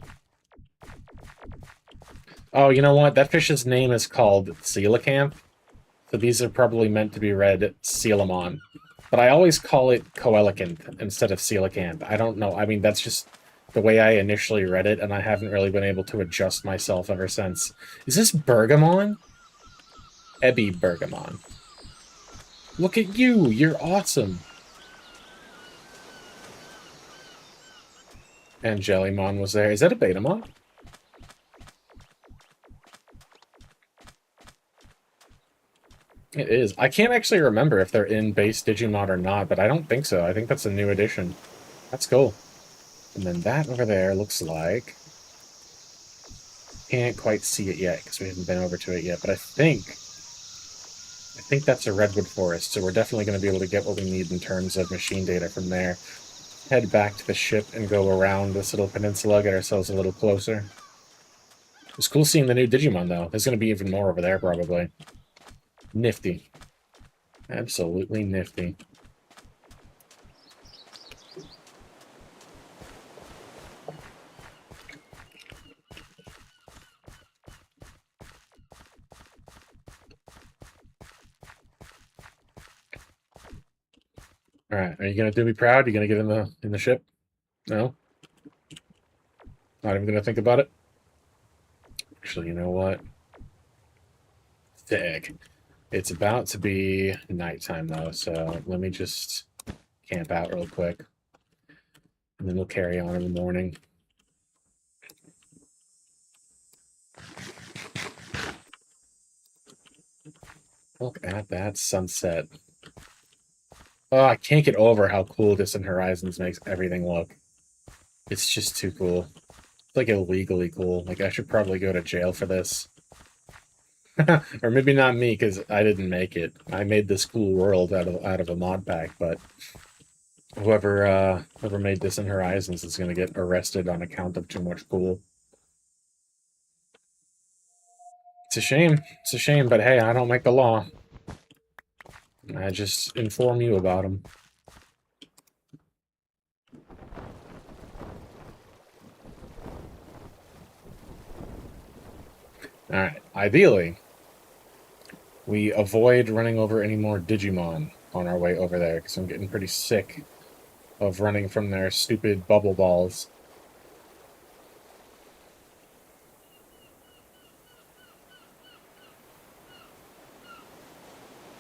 Oh, you know what? That fish's name is called Coelacanth. So these are probably meant to be read Coelamon. But I always call it Coelacanth instead of Coelacanth. I don't know. I mean, that's just the way I initially read it, and I haven't really been able to adjust myself ever since. Is this Bergamon? Ebby Bergamon. Look at you! You're awesome! And Jellymon was there. Is that a Betamon? It is. I can't actually remember if they're in base Digimon or not, but I don't think so. I think that's a new addition. That's cool. And then that over there looks like... Can't quite see it yet, because we haven't been over to it yet, but I think that's a redwood forest, so we're definitely going to be able to get what we need in terms of machine data from there. Head back to the ship and go around this little peninsula, get ourselves a little closer. It's cool seeing the new Digimon, though. There's going to be even more over there, probably. Nifty. Absolutely nifty. Alright, are you going to do me proud? You going to get in the ship? No? Not even going to think about it? Actually, you know what? Sick. It's about to be nighttime, though, so let me just camp out real quick. And then we'll carry on in the morning. Look at that sunset. Oh, I can't get over how cool Distant Horizons makes everything look. It's just too cool. It's like illegally cool. Like, I should probably go to jail for this. Or maybe not me, because I didn't make it. I made this cool world out of a mod pack, but whoever made Distant Horizons is gonna get arrested on account of too much cool. It's a shame. It's a shame, but hey, I don't make the law. I just inform you about them. Alright, ideally, we avoid running over any more Digimon on our way over there, because I'm getting pretty sick of running from their stupid bubble balls.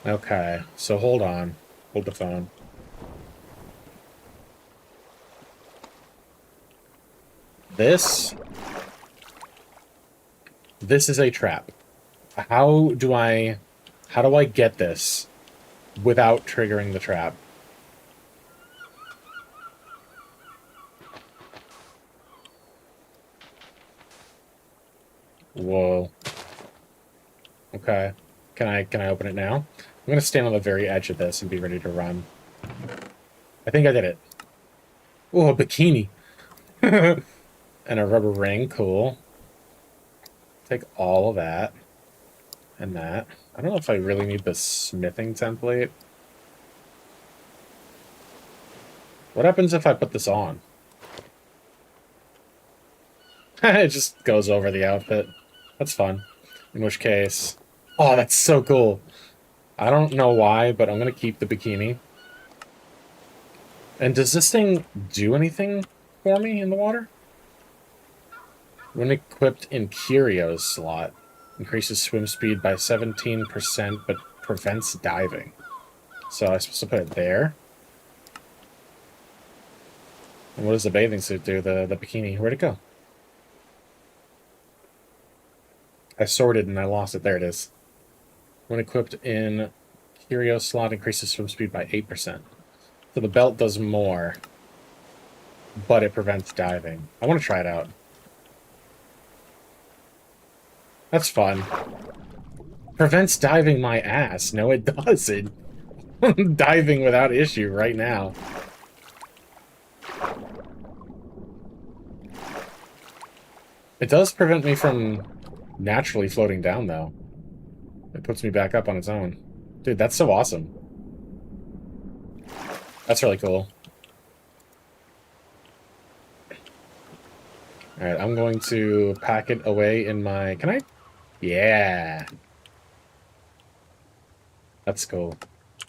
Okay, so hold on. Hold the phone. This is a trap. How do I get this without triggering the trap? Whoa. Okay. Can I open it now? I'm gonna stand on the very edge of this and be ready to run. I think I did it. Oh, a bikini. And a rubber ring, cool. Take all of that. And that. I don't know if I really need the smithing template. What happens if I put this on? It just goes over the outfit. That's fun. In which case... Oh, that's so cool. I don't know why, but I'm going to keep the bikini. And does this thing do anything for me in the water? When equipped in Curio's slot, increases swim speed by 17%, but prevents diving. So I'm supposed to put it there? And what does the bathing suit do? The bikini? Where'd it go? I sorted and I lost it. There it is. When equipped in Curio slot, increases swim speed by 8%. So the belt does more, but it prevents diving. I want to try it out. That's fun. Prevents diving my ass. No, it doesn't. I'm diving without issue right now. It does prevent me from naturally floating down, though. It puts me back up on its own. Dude, that's so awesome. That's really cool. Alright, I'm going to pack it away in my... Can I? Yeah. That's cool.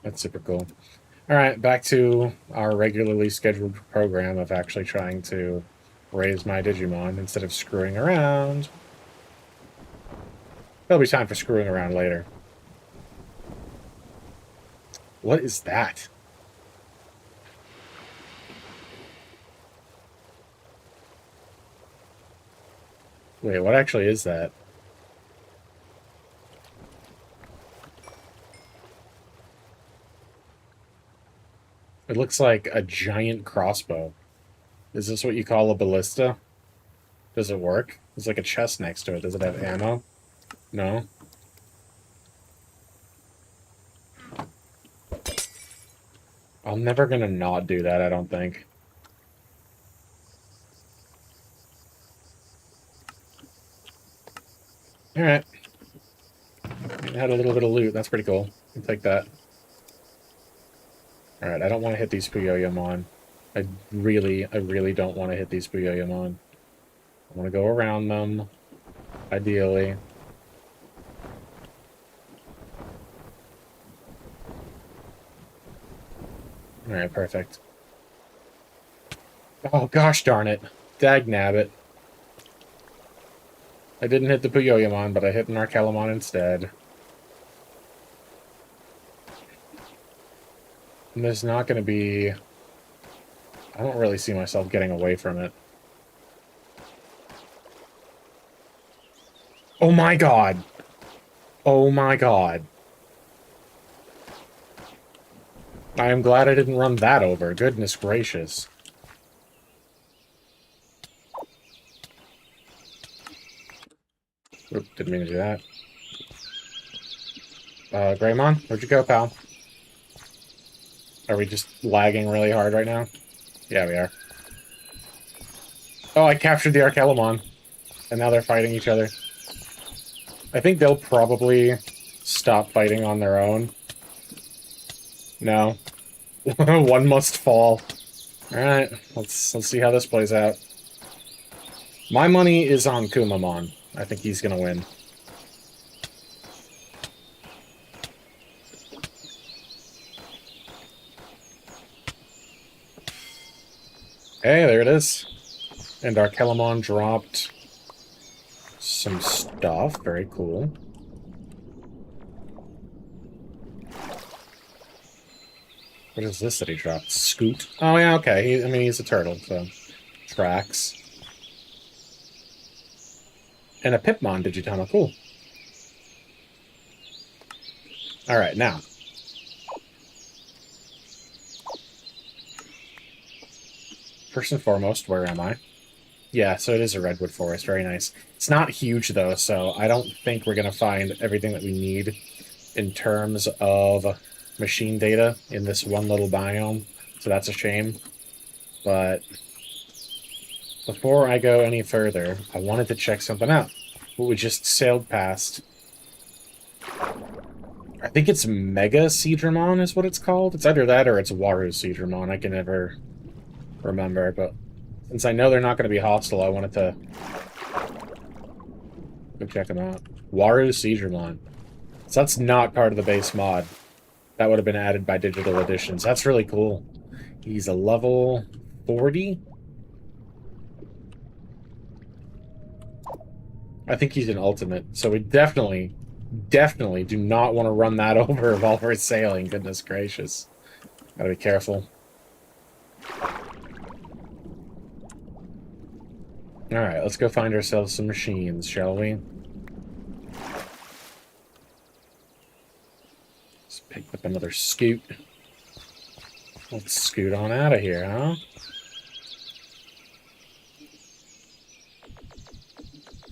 That's super cool. Alright, back to our regularly scheduled program of actually trying to raise my Digimon instead of screwing around. There'll be time for screwing around later. What is that? Wait, what actually is that? It looks like a giant crossbow. Is this what you call a ballista? Does it work? There's like a chest next to it. Does it have ammo? No? I'm never gonna not do that, I don't think. Alright. Had a little bit of loot. That's pretty cool. I'll take that. Alright, I don't want to hit these Puyoyomon. I really don't want to hit these Puyoyomon. I want to go around them, ideally. Alright, perfect. Oh, gosh darn it. Dagnabbit. I didn't hit the Puyoyomon, but I hit an Arkellamon instead. And there's not going to be... I don't really see myself getting away from it. Oh my god! Oh my god. I am glad I didn't run that over. Goodness gracious. Oop, didn't mean to do that. Greymon, where'd you go, pal? Are we just lagging really hard right now? Yeah, we are. Oh, I captured the Arkellamon. And now they're fighting each other. I think they'll probably stop fighting on their own. No. One must fall. Alright, let's see how this plays out. My money is on Kumamon. I think he's gonna win. Hey, there it is. And Arkellamon dropped some stuff. Very cool. What is this that he dropped? Scoot? Oh, yeah, okay. I mean, he's a turtle, so... Tracks. And a Pipmon Digitama. Cool. Alright, now. First and foremost, where am I? Yeah, so it is a redwood forest. Very nice. It's not huge, though, so I don't think we're going to find everything that we need in terms of machine data in this one little biome. So that's a shame. But before I go any further, I wanted to check something out. What we just sailed past. I think it's Mega Seadramon is what it's called. It's either that or it's Waru Seadramon. I can never remember, but since I know they're not going to be hostile, I wanted to go check them out. Waru Seadramon. So that's not part of the base mod. That would have been added by digital editions. That's really cool. He's a level 40? I think he's an ultimate, so we definitely do not want to run that over while we're sailing. Goodness gracious. Gotta be careful. Alright, let's go find ourselves some machines, shall we? Let's pick up another scoot. Let's scoot on out of here, huh?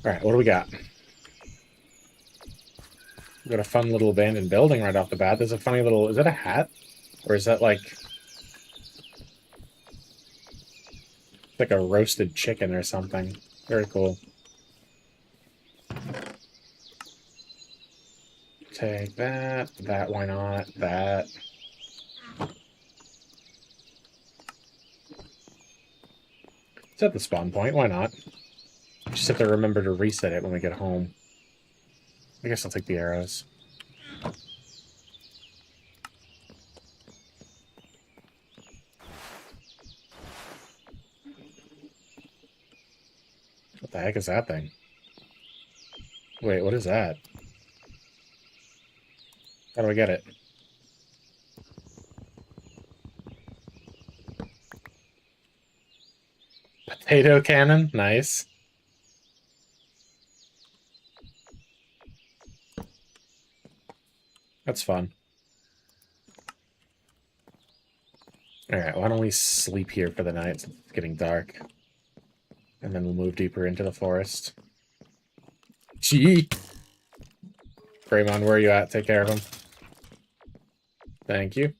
Alright, what do we got? We got a fun little abandoned building right off the bat. There's a funny little... Is that a hat? Or is that like a roasted chicken or something? Very cool. Take that. That, why not? That. It's at the spawn point. Why not? Just have to remember to reset it when we get home. I guess I'll take the arrows. What the heck is that thing? Wait, what is that? How do I get it? Potato cannon? Nice. That's fun. Alright, why don't we sleep here for the night? It's getting dark. And then we'll move deeper into the forest. Gee! Greymon, where are you at? Take care of him. Thank you.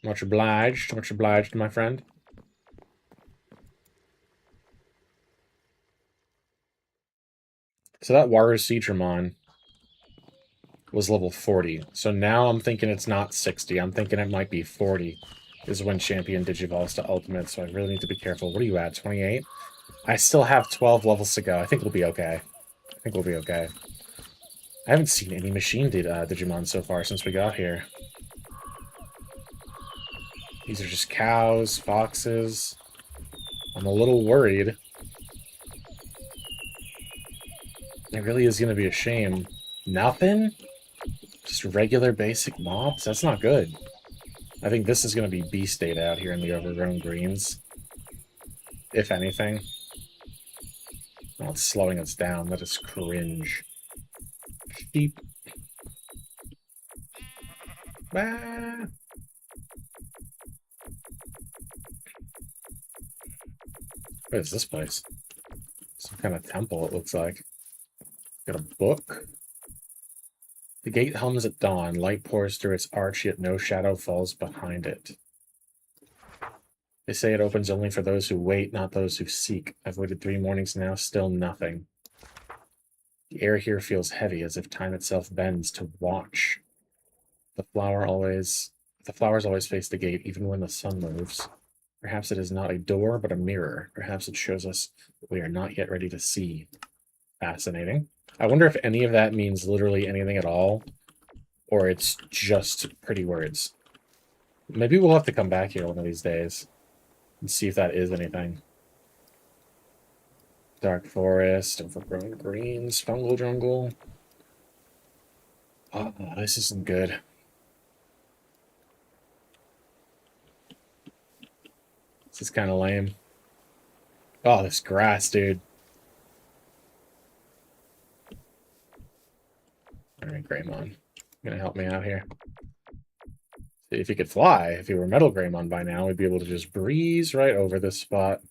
Much obliged. Much obliged, my friend. So that Waru Seedramon was level 40. So now I'm thinking it's not 60. I'm thinking it might be 40. Is when Champion Digivolves to Ultimate, so I really need to be careful. What are you at, 28? I still have 12 levels to go. I think we'll be okay. I think we'll be okay. I haven't seen any machine Digimon so far since we got here. These are just cows, foxes. I'm a little worried. It really is going to be a shame. Nothing? Just regular basic mobs? That's not good. I think this is going to be beast data out here in the overgrown greens. If anything. Oh, it's slowing us down. That is cringe. Sheep. Ah. What is this place? Some kind of temple, it looks like. Got a book. The gate hums at dawn. Light pours through its arch, yet no shadow falls behind it. They say it opens only for those who wait, not those who seek. I've waited 3 mornings now, still nothing. The air here feels heavy, as if time itself bends to watch. The flowers always face the gate, even when the sun moves. Perhaps it is not a door, but a mirror. Perhaps it shows us what we are not yet ready to see. Fascinating. I wonder if any of that means literally anything at all, or it's just pretty words. Maybe we'll have to come back here one of these days and see if that is anything. Dark forest, overgrown greens, fungal jungle. Oh, this isn't good. This is kind of lame. Oh, this grass, dude. Alright, Greymon. Gonna help me out here. See, if he could fly, if he were Metal Greymon by now, we'd be able to just breeze right over this spot.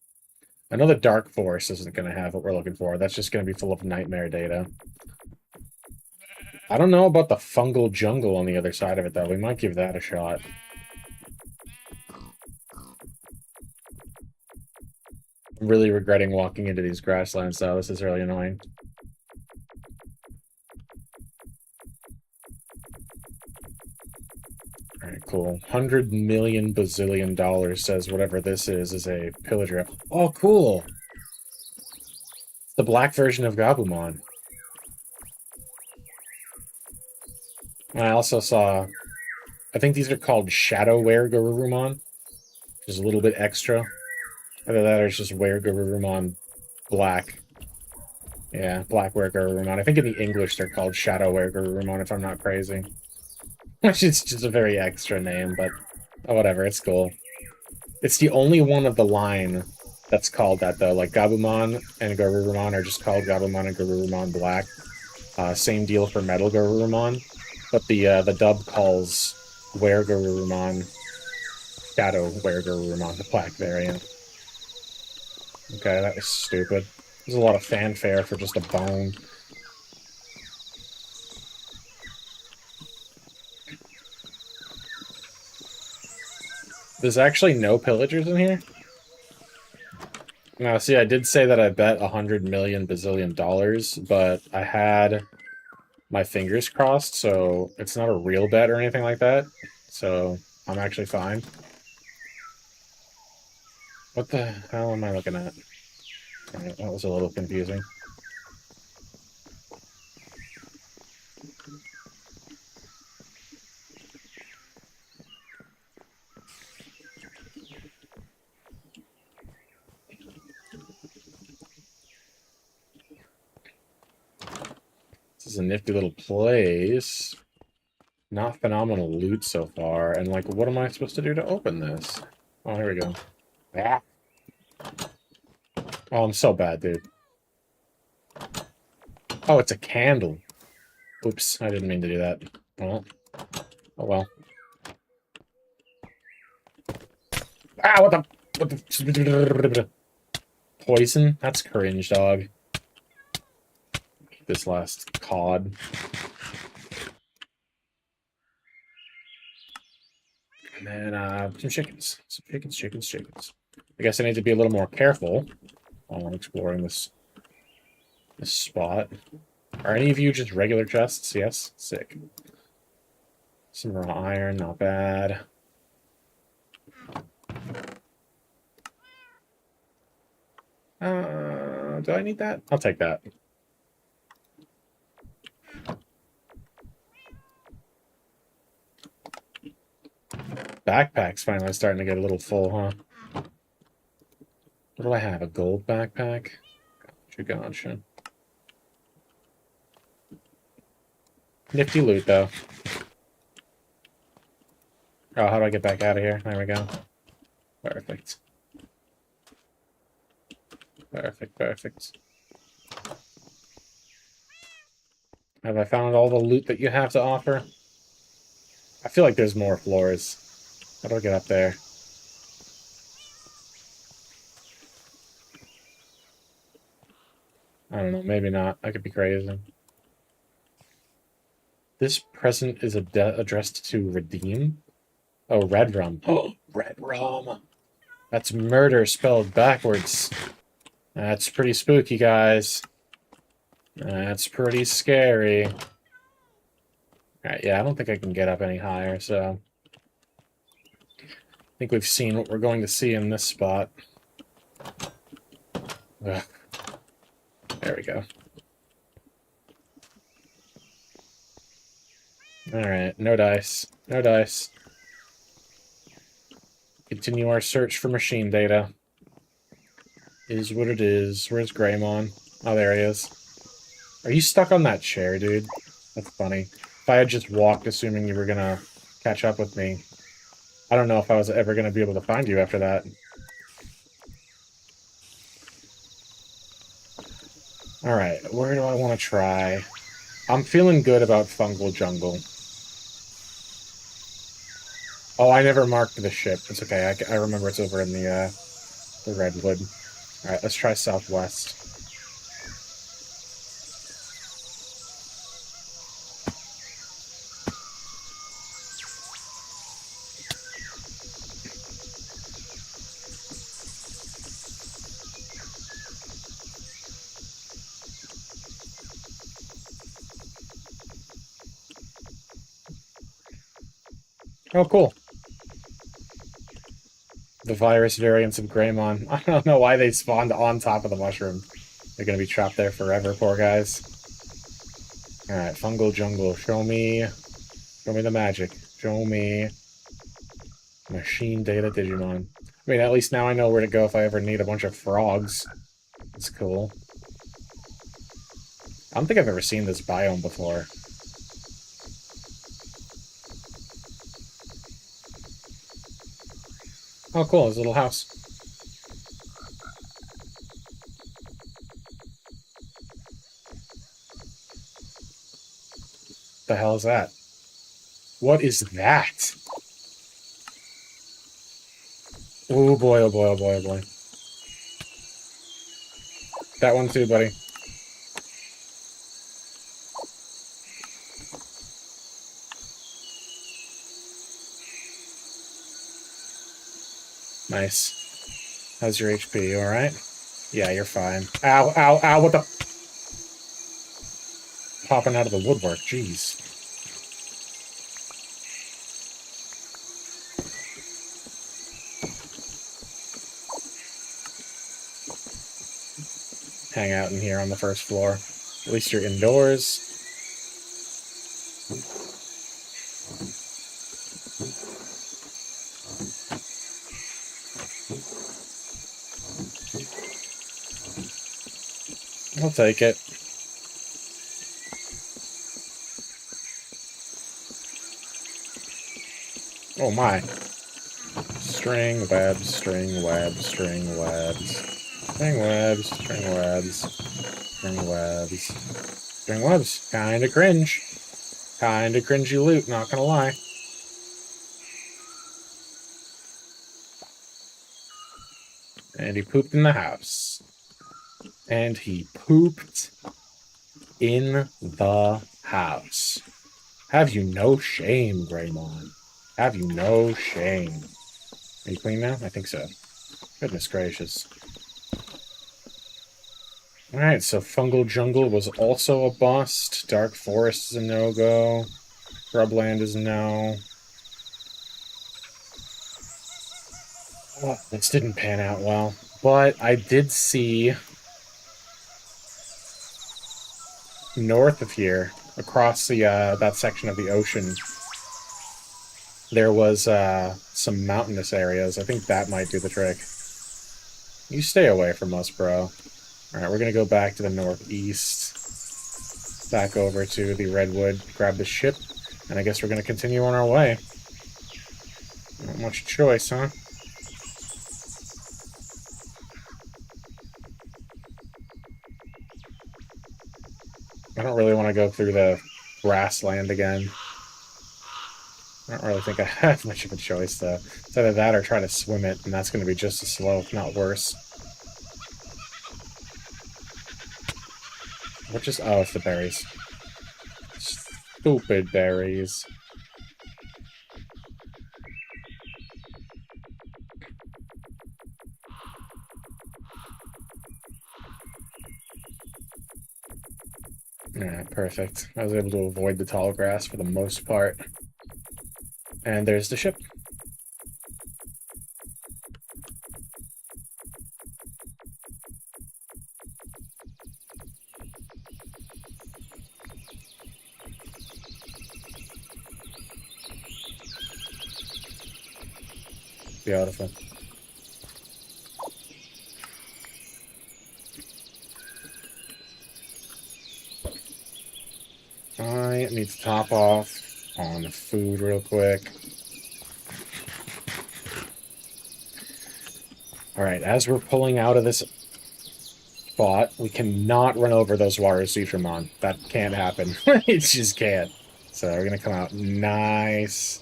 I know the Dark Forest isn't going to have what we're looking for. That's just going to be full of nightmare data. I don't know about the fungal jungle on the other side of it, though. We might give that a shot. I'm really regretting walking into these grasslands, though. This is really annoying. Alright, cool. 100 million bazillion dollars says whatever this is a pillager. Oh, cool! The black version of Gabumon. I also saw I think these are called Shadow Weregarurumon, which is a little bit extra. Either that or it's just Weregarurumon Black. Yeah, Black Weregarurumon. I think in the English they're called Shadow Weregarurumon, if I'm not crazy. Which is just a very extra name, but whatever, it's cool. It's the only one of the line that's called that, though. Like, Gabumon and Garurumon are just called Gabumon and Garurumon Black. Same deal for Metal Garurumon. But the dub calls Weregarurumon Shadow Weregarurumon, the Black variant. Okay, that was stupid. There's a lot of fanfare for just a bone. There's actually no pillagers in here? Now, see, I did say that I bet 100 million bazillion dollars, but I had my fingers crossed, so it's not a real bet or anything like that. So, I'm actually fine. What the hell am I looking at? Right, that was a little confusing. This is a nifty little place. Not phenomenal loot so far. And, like, what am I supposed to do to open this? Oh, here we go. Ah. Oh, I'm so bad, dude. Oh, it's a candle. Oops, I didn't mean to do that. Well, oh well. Ah, what the poison? That's cringe, dog. This last cod. And then, some chickens. Some chickens. I guess I need to be a little more careful while I'm exploring this spot. Are any of you just regular chests? Yes? Sick. Some raw iron, not bad. Do I need that? I'll take that. Backpack's finally starting to get a little full, huh? What do I have? A gold backpack? Gotcha. Nifty loot, though. Oh, how do I get back out of here? There we go. Perfect. Perfect. Have I found all the loot that you have to offer? I feel like there's more floors. How do I get up there? I don't know, maybe not. I could be crazy. This present is addressed to Redeem? Oh, Red Rum. Oh, Red Rum! That's murder spelled backwards. That's pretty spooky, guys. That's pretty scary. Alright, yeah, I don't think I can get up any higher, so... I think we've seen what we're going to see in this spot. Ugh. There we go. Alright, no dice. No dice. Continue our search for machine data. Is what it is. Where's Greymon? Oh, there he is. Are you stuck on that chair, dude? That's funny. If I had just walked assuming you were gonna catch up with me, I don't know if I was ever gonna be able to find you after that. Alright, where do I want to try? I'm feeling good about Fungal Jungle. Oh, I never marked the ship. It's okay. I remember it's over in the Redwood. Alright, let's try southwest. Oh, cool. The virus variants of Greymon. I don't know why they spawned on top of the mushroom. They're gonna be trapped there forever, poor guys. Alright, Fungal Jungle. Show me the magic. Show me machine data Digimon. I mean, at least now I know where to go if I ever need a bunch of frogs. That's cool. I don't think I've ever seen this biome before. Oh, cool. His little house. The hell is that? What is that? Oh boy, oh boy, oh boy, oh boy. That one too, buddy. Nice. How's your HP? You alright? Yeah, you're fine. Ow, ow, ow, what the? Popping out of the woodwork, jeez. Hang out in here on the first floor. At least you're indoors. I'll take it. Oh my. String webs, string webs, string webs. String webs, string webs, string webs. String webs. Kinda cringe. Kinda cringy loot, not gonna lie. And he pooped in the house. And he pooped in the house. Have you no shame, Greymon? Have you no shame? Are you clean now? I think so. Goodness gracious. Alright, so Fungal Jungle was also a bust. Dark Forest is a no-go. Scrubland is no. Oh, this didn't pan out well. But I did see north of here, across the that section of the ocean, there was some mountainous areas. I think that might do the trick. You stay away from us, bro. Alright, we're gonna go back to the northeast. Back over to the Redwood, grab the ship, and I guess we're gonna continue on our way. Not much choice, huh? I don't really want to go through the grassland again. I don't really think I have much of a choice, though. It's either that or try to swim it, and that's going to be just as slow, if not worse. What just... Oh, it's the berries. Stupid berries. Alright, perfect. I was able to avoid the tall grass for the most part. And there's the ship. Beautiful. I need to top off on the food real quick. Alright, as we're pulling out of this spot, we cannot run over those water Digimon. That can't happen. It just can't. So we're gonna come out nice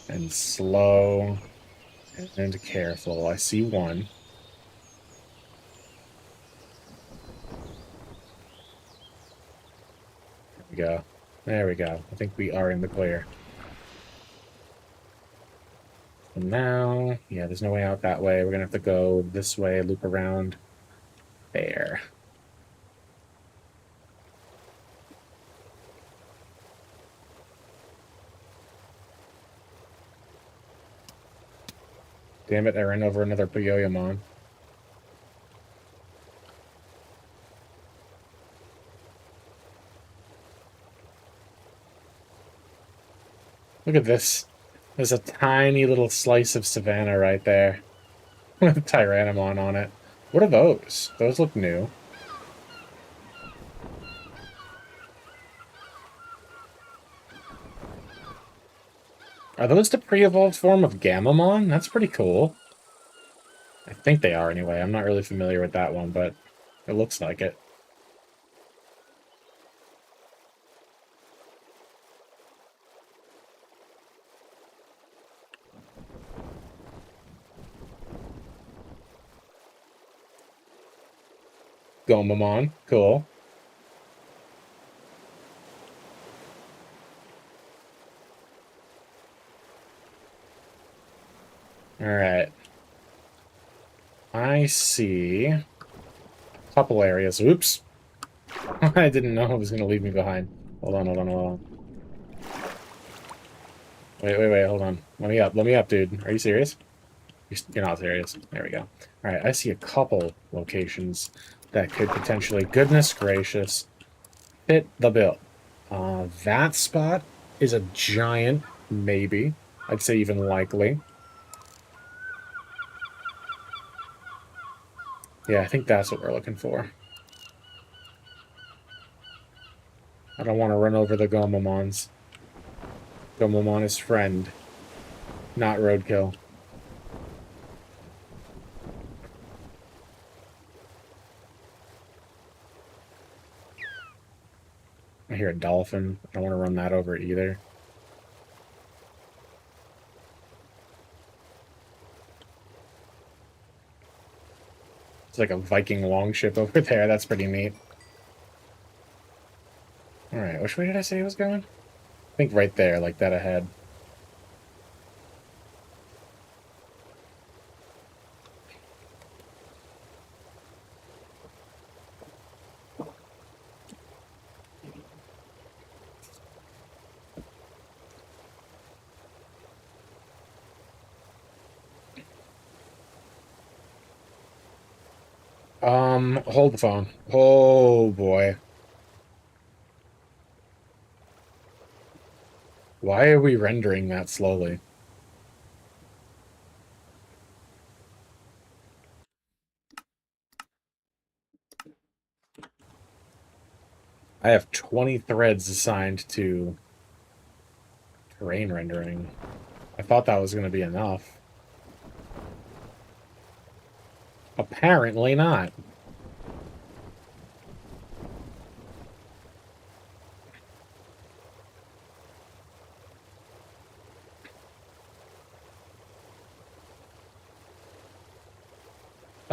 and slow and careful. I see one. There we go. There we go. I think we are in the clear. And now, yeah, there's no way out that way. We're gonna have to go this way, loop around there. Damn it, I ran over another Puyoyamon. Look at this. There's a tiny little slice of savanna right there with Tyrannomon on it. What are those? Those look new. Are those the pre-evolved form of Gamamon? That's pretty cool. I think they are anyway. I'm not really familiar with that one, but it looks like it. Gomamon. Cool. Alright. I see a couple areas. Oops. I didn't know it was going to leave me behind. Hold on, hold on, hold on. Wait, hold on. Let me up, dude. Are you serious? You're not serious. There we go. Alright, I see a couple locations that could potentially, goodness gracious, fit the bill. That spot is a giant maybe. I'd say even likely. Yeah, I think that's what we're looking for. I don't want to run over the Gomamons. Gomamon is friend, not roadkill. I hear a dolphin. I don't want to run that over either. It's like a Viking longship over there. That's pretty neat. Alright, which way did I say it was going? I think right there, like that ahead. Hold the phone. Oh, boy. Why are we rendering that slowly? I have 20 threads assigned to terrain rendering. I thought that was going to be enough. Apparently not.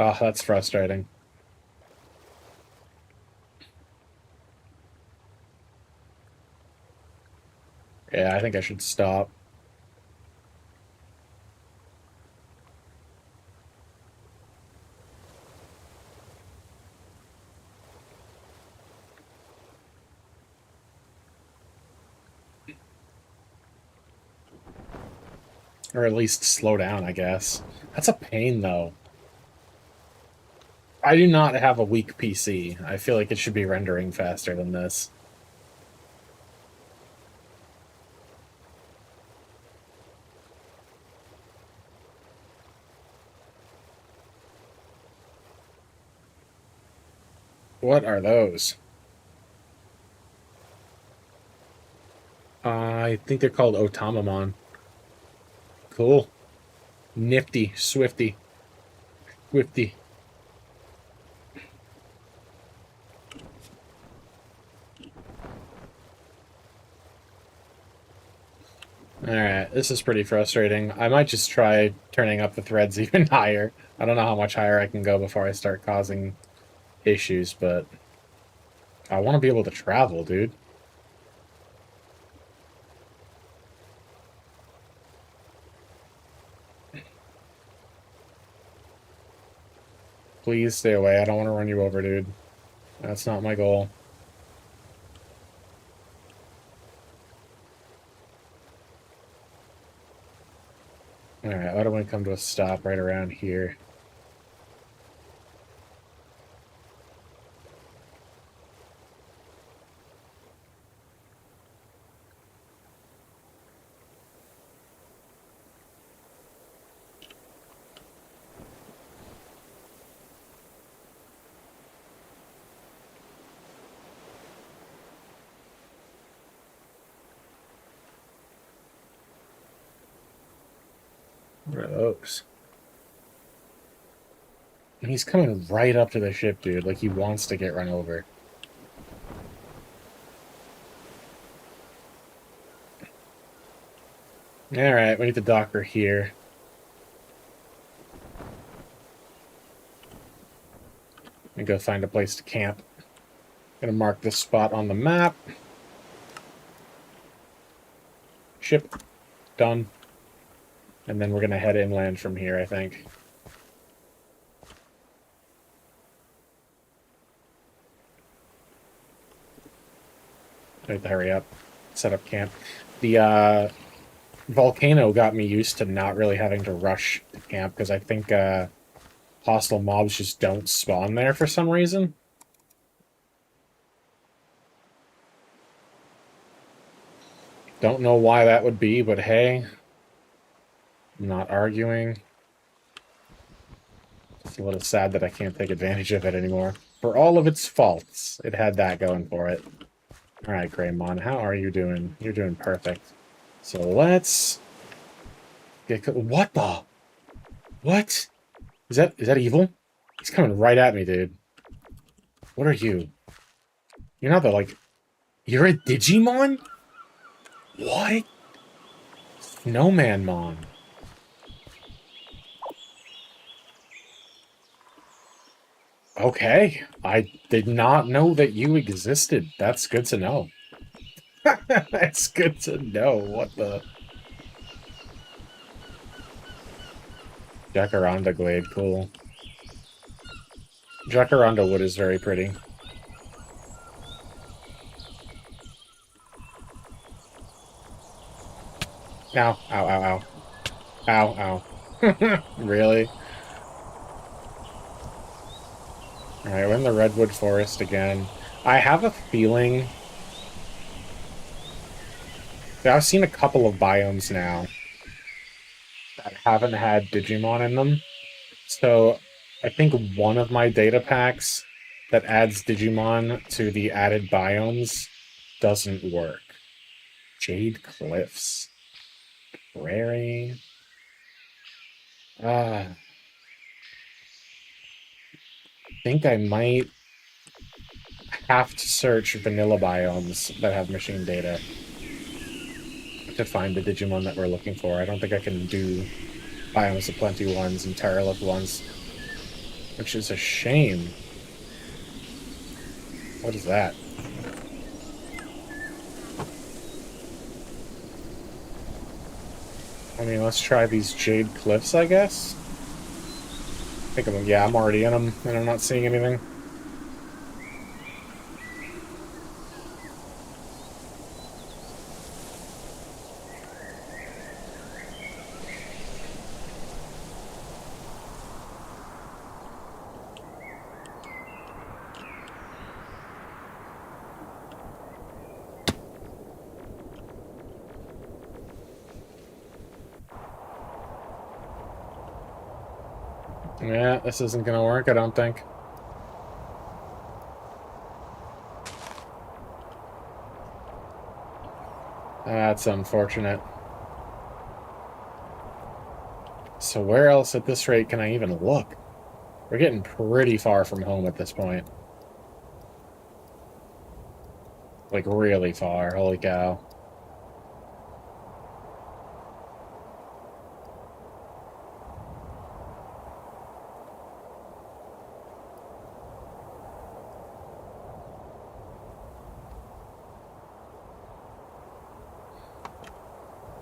Oh, that's frustrating. Yeah, I think I should stop. Or at least slow down, I guess. That's a pain, though. I do not have a weak PC. I feel like it should be rendering faster than this. What are those? I think they're called Otamamon. Cool. Nifty. Swifty. Swifty. Alright, this is pretty frustrating. I might just try turning up the threads even higher. I don't know how much higher I can go before I start causing issues, but I want to be able to travel, dude. Please stay away. I don't want to run you over, dude. That's not my goal. Alright, why don't we come to a stop right around here? What are those? And he's coming right up to the ship, dude. Like, he wants to get run over. Alright, we need the docker here. And go find a place to camp. Gonna mark this spot on the map. Ship. Done. And then we're gonna head inland from here, I think. I have to hurry up. Set up camp. The volcano got me used to not really having to rush to camp, because I think hostile mobs just don't spawn there for some reason. Don't know why that would be, but hey. I'm not arguing. It's a little sad that I can't take advantage of it anymore. For all of its faults, it had that going for it. Alright, Greymon, how are you doing? You're doing perfect. So let's get... What the? What? Is that evil? He's coming right at me, dude. What are you? You're not the, like... You're a Digimon? What? Snowman Mon. Okay. I did not know that you existed. That's good to know. That's good to know. What the... Jacaranda Glade, cool. Jacaranda wood is very pretty. Ow, ow, ow, ow. Ow, ow. Really? Alright, we're in the Redwood Forest again. I have a feeling... I've seen a couple of biomes now that haven't had Digimon in them. So, I think one of my data packs that adds Digimon to the added biomes doesn't work. Jade Cliffs. Prairie. I think I might have to search vanilla biomes that have machine data to find the Digimon that we're looking for. I don't think I can do Biomes of Plenty ones and Terralith ones, which is a shame. What is that? I mean, let's try these Jade Cliffs, I guess? I think yeah, I'm already in them, and I'm not seeing anything. Yeah, this isn't gonna work, I don't think. That's unfortunate. So where else at this rate can I even look? We're getting pretty far from home at this point. Like, really far. Holy cow.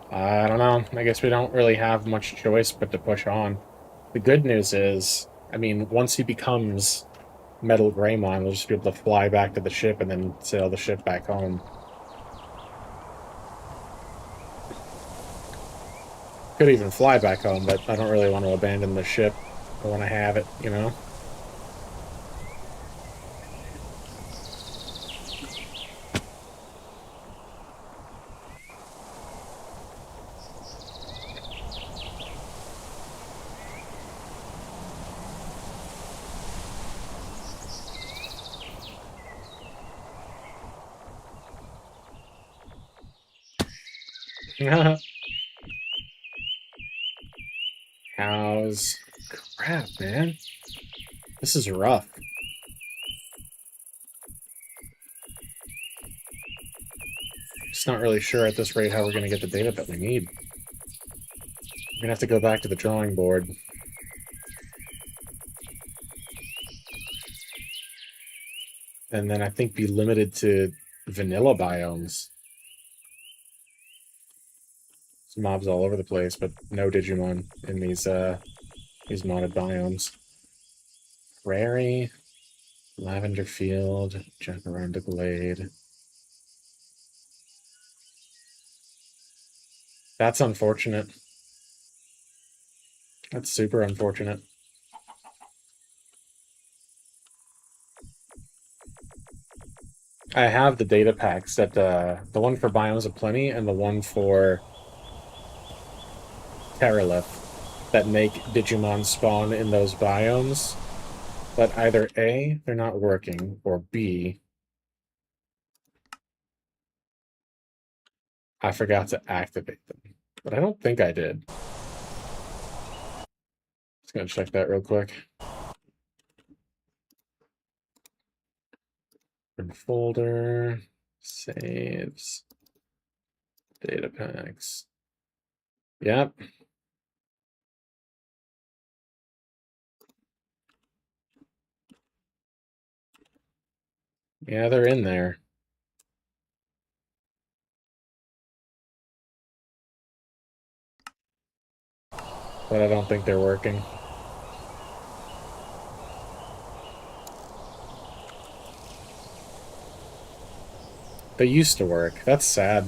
I don't know. I guess we don't really have much choice but to push on. The good news is, I mean, once he becomes Metal Greymon, we'll just be able to fly back to the ship and then sail the ship back home. Could even fly back home, but I don't really want to abandon the ship. I want to have it, you know? Because, crap, man. This is rough. Just not really sure at this rate how we're going to get the data that we need. We're going to have to go back to the drawing board. And then I think be limited to vanilla biomes. There's mobs all over the place, but no Digimon in these modded biomes. Prairie, lavender field, jacaranda glade. That's unfortunate. That's super unfortunate. I have the data packs that the one for Biomes of Plenty and the one for Terralith that make Digimon spawn in those biomes. But either A, they're not working, or B, I forgot to activate them. But I don't think I did. Just gonna check that real quick. In folder, saves, data packs. Yep. Yeah, they're in there. But I don't think they're working. They used to work. That's sad.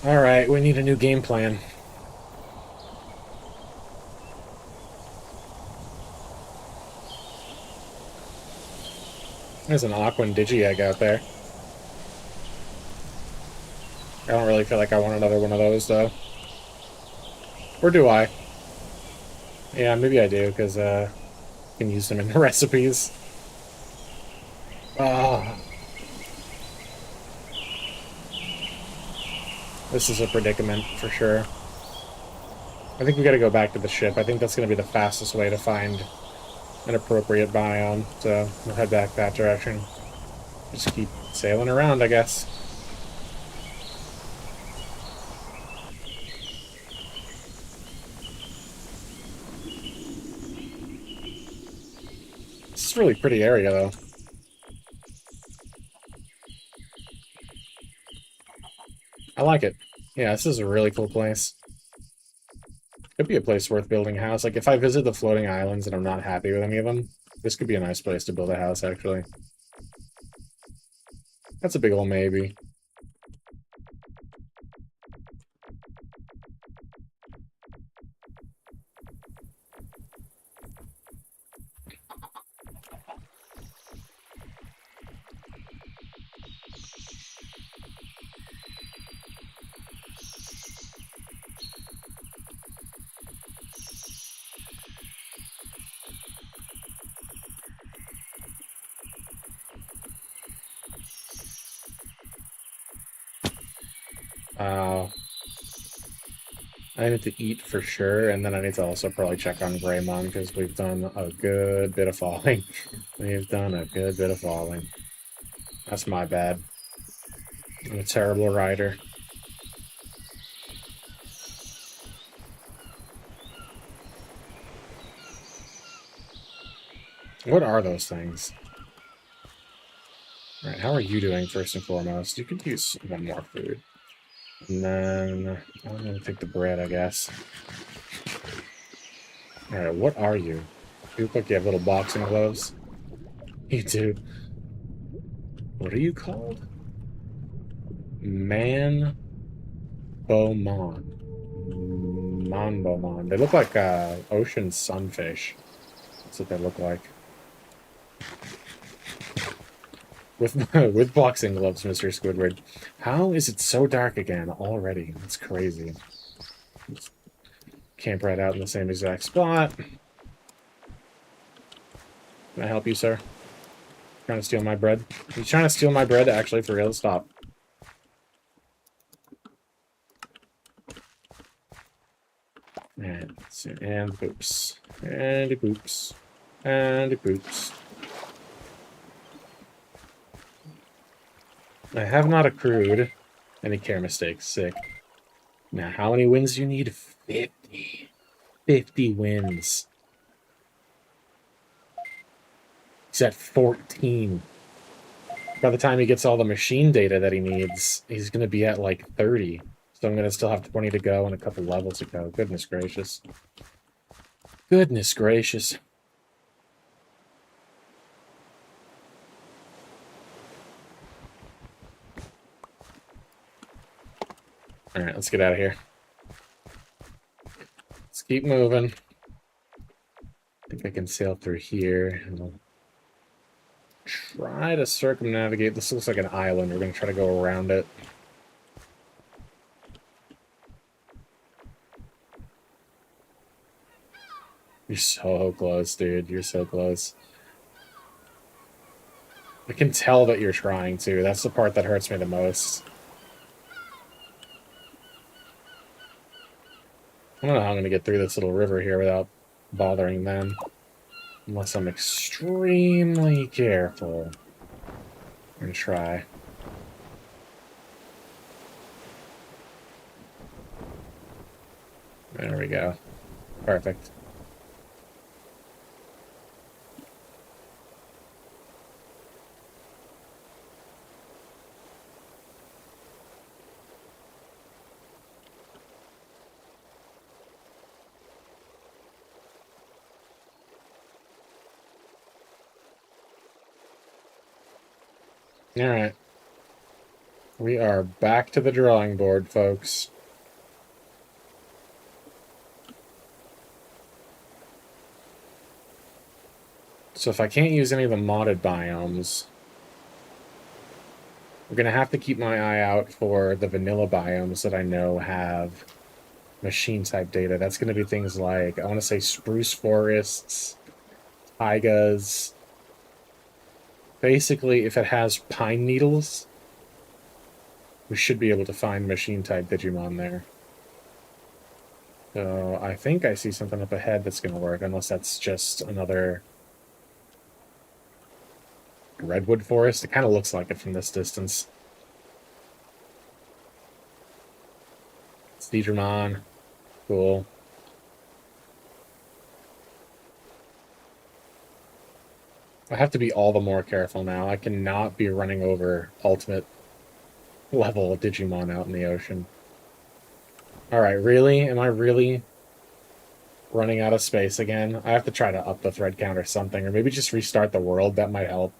Alright, we need a new game plan. There's an Aquan Digi-Egg out there. I don't really feel like I want another one of those, though. Or do I? Yeah, maybe I do, because I can use them in the recipes. Ah. This is a predicament, for sure. I think we gotta go back to the ship. I think that's gonna be the fastest way to find an appropriate biome, so we'll head back that direction. Just keep sailing around, I guess. This is a really pretty area, though. I like it. Yeah, this is a really cool place. Could be a place worth building a house. Like, if I visit the floating islands and I'm not happy with any of them, this could be a nice place to build a house, actually. That's a big ol' maybe. I need to eat for sure, and then I need to also probably check on Greymon, because we've done a good bit of falling. We've done a good bit of falling. That's my bad. I'm a terrible rider. What are those things? Alright, how are you doing, first and foremost? You could use one more food. And then I'm gonna take the bread, I guess. Alright, what are you? You look like you have little boxing gloves. You do. What are you called? Man Beaumont. Monbomon. They look like ocean sunfish. That's what they look like. With with boxing gloves, Mr. Squidward. How is it so dark again already? That's crazy. Let's camp right out in the same exact spot. Can I help you, sir? Trying to steal my bread? Are you trying to steal my bread? Actually, for real? Stop. And let's see, and boops. And boops. And boops. I have not accrued any care mistakes. Sick. Now, how many wins do you need? 50. 50 wins. He's at 14. By the time he gets all the machine data that he needs, he's going to be at like 30. So I'm going to still have 20 to go and a couple levels to go. Goodness gracious. Goodness gracious. Alright, let's get out of here. Let's keep moving. I think I can sail through here. And I'll try to circumnavigate. This looks like an island. We're going to try to go around it. You're so close, dude. You're so close. I can tell that you're trying to. That's the part that hurts me the most. I don't know how I'm going to get through this little river here without bothering them. Unless I'm extremely careful. I'm going to try. There we go. Perfect. Alright. We are back to the drawing board, folks. So if I can't use any of the modded biomes, we're going to have to keep my eye out for the vanilla biomes that I know have machine-type data. That's going to be things like, I want to say spruce forests, taigas. Basically, if it has pine needles, we should be able to find machine-type Digimon there. So I think I see something up ahead that's going to work, unless that's just another redwood forest. It kind of looks like it from this distance. It's Digimon. Cool. I have to be all the more careful now. I cannot be running over ultimate level Digimon out in the ocean. Alright, really? Am I really running out of space again? I have to try to up the thread count or something, or maybe just restart the world. That might help.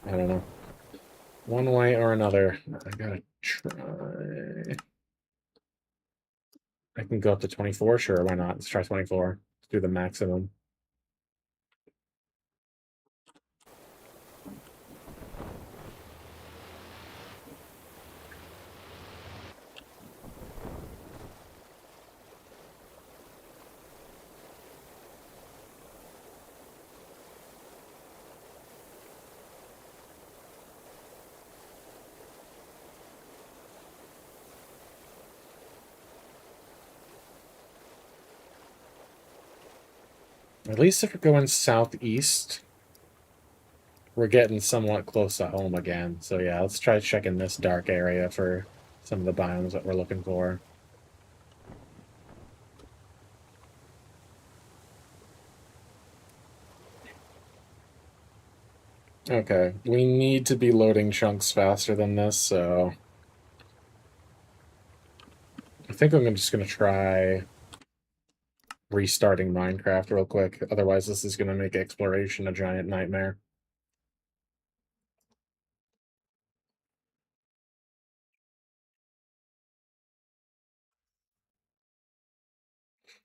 I don't know. One way or another. I gotta try. I can go up to 24, sure, why not? Let's try 24. Let's do the maximum. At least if we're going southeast, we're getting somewhat close to home again. So yeah, let's try checking this dark area for some of the biomes that we're looking for. Okay, we need to be loading chunks faster than this, so I think I'm just going to try restarting Minecraft real quick. Otherwise, this is going to make exploration a giant nightmare.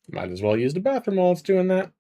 Might as well use the bathroom while it's doing that.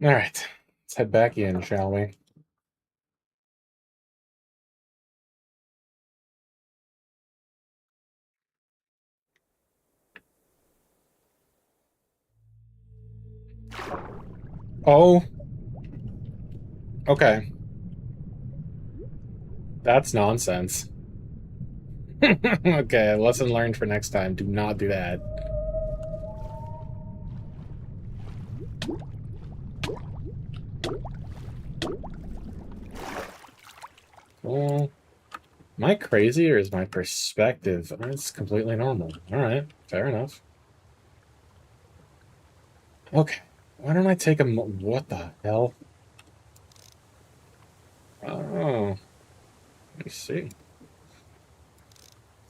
Alright. Let's head back in, shall we? Oh, okay. That's nonsense. Okay, lesson learned for next time. Do not do that. Well, am I crazy or is my perspective? It's completely normal. Alright, fair enough. Okay, why don't I take a what the hell? Oh, let me see.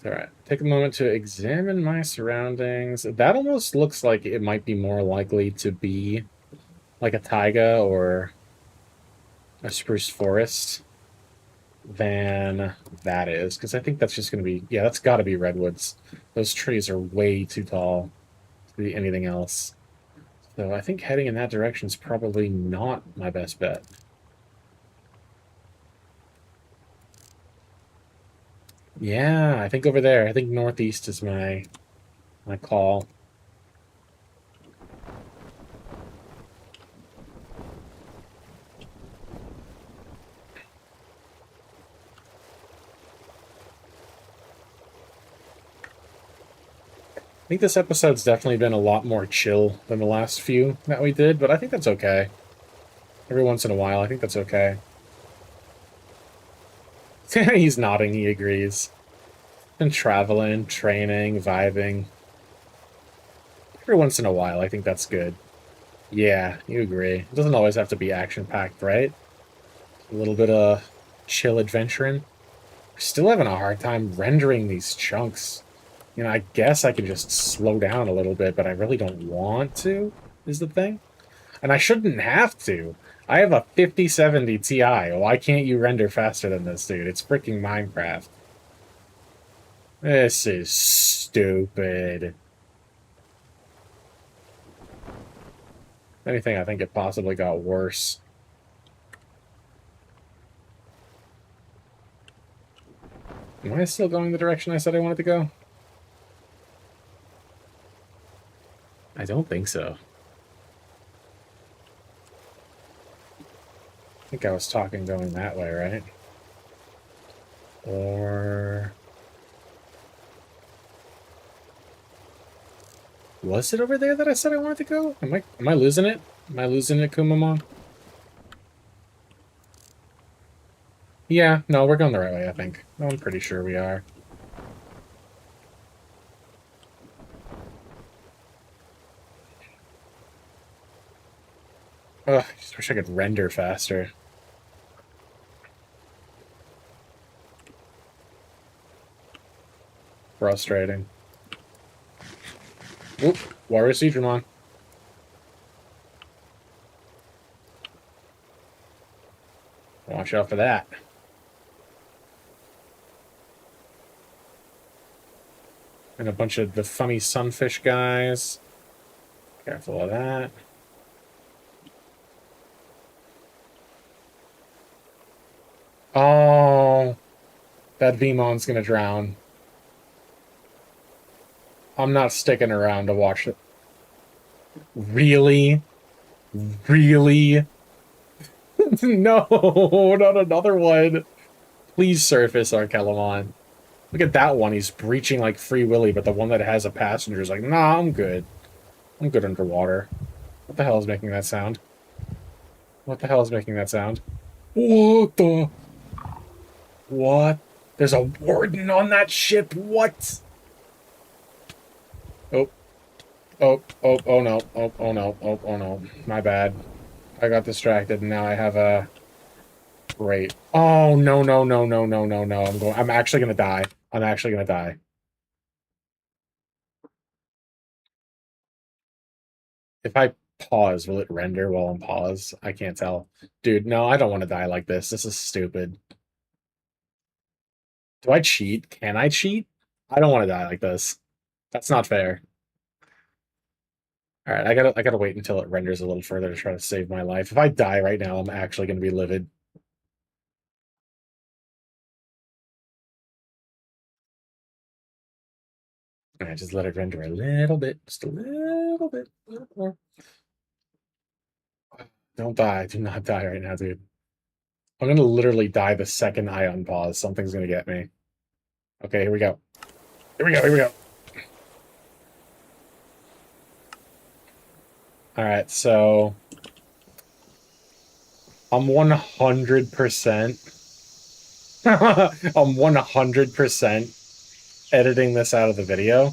Alright, take a moment to examine my surroundings. That almost looks like it might be more likely to be like a taiga or a spruce forest than that is, because I think that's just going to be, yeah, that's got to be redwoods. Those trees are way too tall to be anything else. So I think heading in that direction is probably not my best bet. Yeah, I think over there. I think northeast is my call. I think this episode's definitely been a lot more chill than the last few that we did, but I think that's okay. Every once in a while, I think that's okay. He's nodding, he agrees. Been traveling, training, vibing. Every once in a while, I think that's good. Yeah, you agree. It doesn't always have to be action-packed, right? A little bit of chill adventuring. Still having a hard time rendering these chunks. You know, I guess I could just slow down a little bit, but I really don't want to, is the thing. And I shouldn't have to. I have a 5070 Ti. Why can't you render faster than this, dude? It's freaking Minecraft. This is stupid. If anything, I think it possibly got worse. Am I still going the direction I said I wanted to go? I don't think so. I think I was talking going that way, right? Or was it over there that I said I wanted to go? Am I losing it? Am I losing it, Kumamon? Yeah, no, we're going the right way, I think. I'm pretty sure we are. Ugh, I just wish I could render faster. Frustrating. Oop, Water Digimon. Watch out for that. And a bunch of the funny sunfish guys. Careful of that. Oh, that Veemon's gonna drown. I'm not sticking around to watch it. Really? Really? No, not another one. Please surface Arkellamon. Look at that one. He's breaching like Free Willy, but the one that has a passenger is like, nah, I'm good. I'm good underwater. What the hell is making that sound? What the hell is making that sound? What the? What? There's a warden on that ship. What? Oh, oh no. Oh no. Oh no. My bad. I got distracted and now I have a... Great. Oh, no. I'm actually gonna die. I'm actually gonna die. If I pause, will it render while I'm paused? I can't tell. Dude, no, I don't want to die like this. This is stupid. Do I cheat? Can I cheat? I don't want to die like this. That's not fair. All right, I gotta wait until it renders a little further to try to save my life. If I die right now, I'm actually gonna be livid. All right, just let it render a little bit, just a little bit, a little more. Don't die. Do not die right now, dude. I'm gonna literally die the second I unpause. Something's gonna get me. Okay, here we go. Here we go, here we go. Alright, so... I'm 100%... I'm 100% editing this out of the video.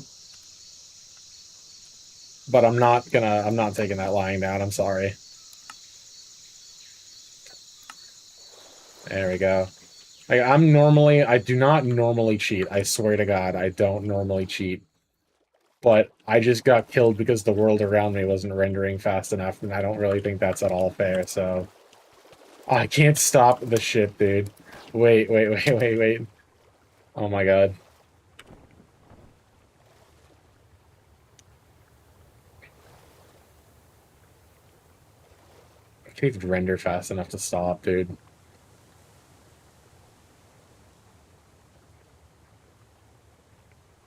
But I'm not taking that lying down, I'm sorry. There we go. I do not normally cheat. I swear to God, I don't normally cheat. But I just got killed because the world around me wasn't rendering fast enough, and I don't really think that's at all fair, so... Oh, I can't stop the ship, dude. Wait. Oh my god. I can't even render fast enough to stop, dude.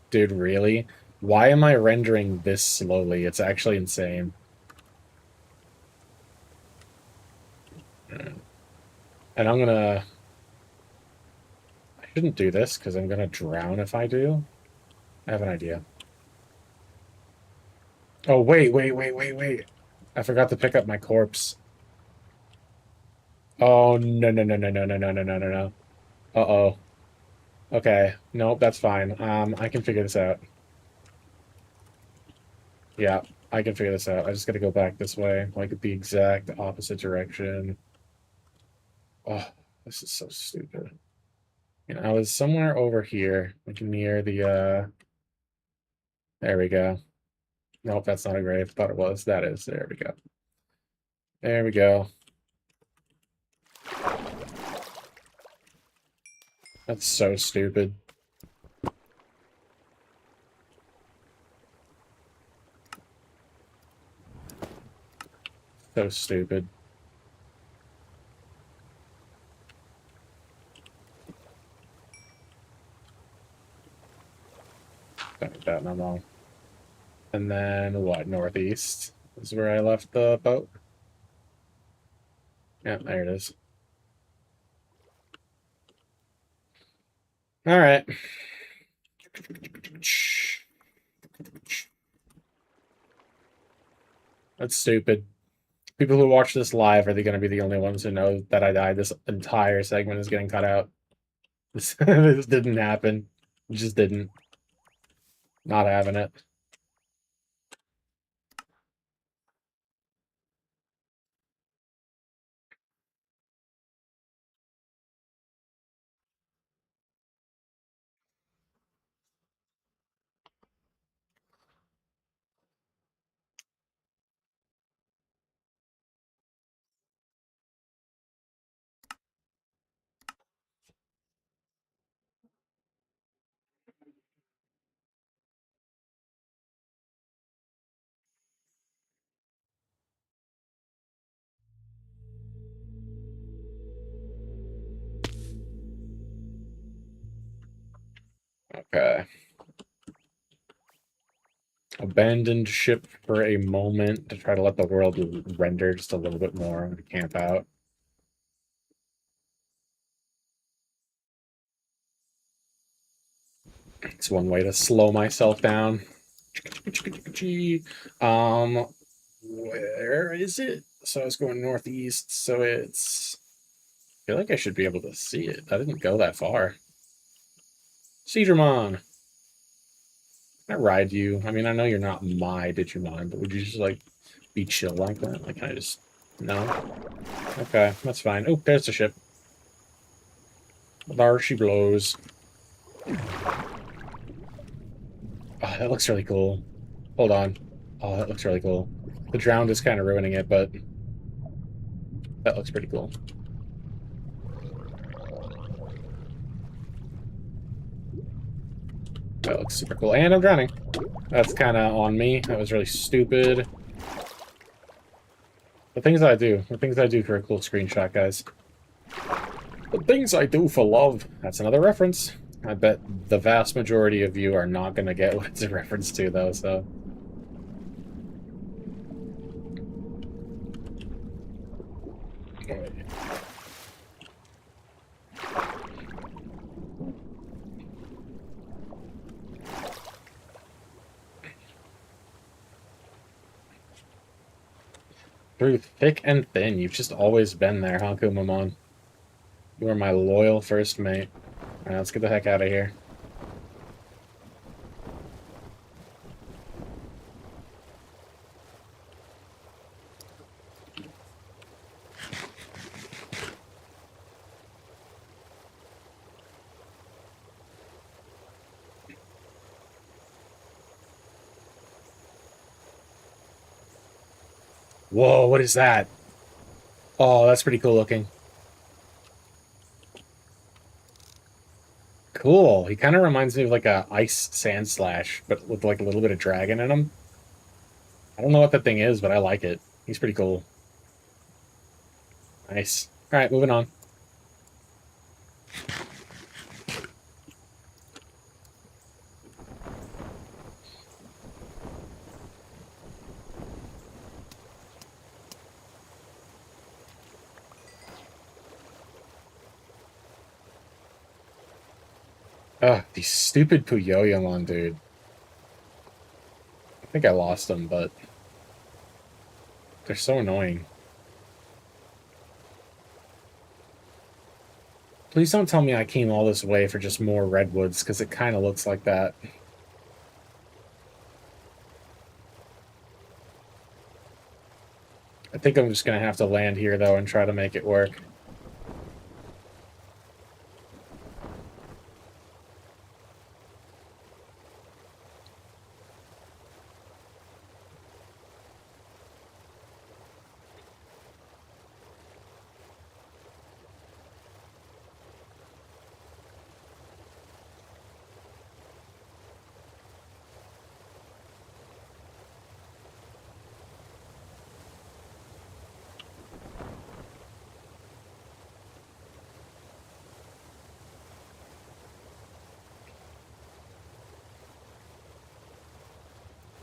Dude, really? Why am I rendering this slowly? It's actually insane. And I'm gonna... I shouldn't do this, because I'm gonna drown if I do. I have an idea. Oh, wait. I forgot to pick up my corpse. Oh, no. Uh-oh. Okay. Nope, that's fine. I can figure this out. Yeah, I can figure this out. I just gotta go back this way, like the exact opposite direction. Oh, this is so stupid. And I was somewhere over here, like near the, there we go. Nope, that's not a grave. Thought it was. That is. There we go. There we go. That's so stupid. So stupid. Like that no more. And then what? Northeast is where I left the boat. Yeah, there it is. All right. That's stupid. People who watch this live, are they going to be the only ones who know that I died? This entire segment is getting cut out. This didn't happen. It just didn't. Not having it. Okay. Abandoned ship for a moment to try to let the world render just a little bit more. I'm gonna camp out. It's one way to slow myself down. Where is it? So I was going northeast, so it's... I feel like I should be able to see it. I didn't go that far. Digimon! Can I ride you? I mean, I know you're not my Digimon, but would you just, like, be chill like that? Like, can I just... No? Okay, that's fine. Oh, there's the ship. There she blows. Oh, that looks really cool. Hold on. Oh, that looks really cool. The drowned is kind of ruining it, but... that looks pretty cool. That looks super cool. And I'm drowning. That's kind of on me. That was really stupid. The things I do. The things I do for a cool screenshot, guys. The things I do for love. That's another reference. I bet the vast majority of you are not going to get what it's a reference to, though, so... Through thick and thin, you've just always been there, huh, Kumamon? You are my loyal first mate. Alright, let's get the heck out of here. Whoa, what is that? Oh, that's pretty cool looking. Cool. He kind of reminds me of like a ice sand slash, but with like a little bit of dragon in him. I don't know what that thing is, but I like it. He's pretty cool. Nice. Alright, moving on. Ugh, these stupid Puyoyomon, dude. I think I lost them, but they're so annoying. Please don't tell me I came all this way for just more redwoods, because it kind of looks like that. I think I'm just going to have to land here, though, and try to make it work.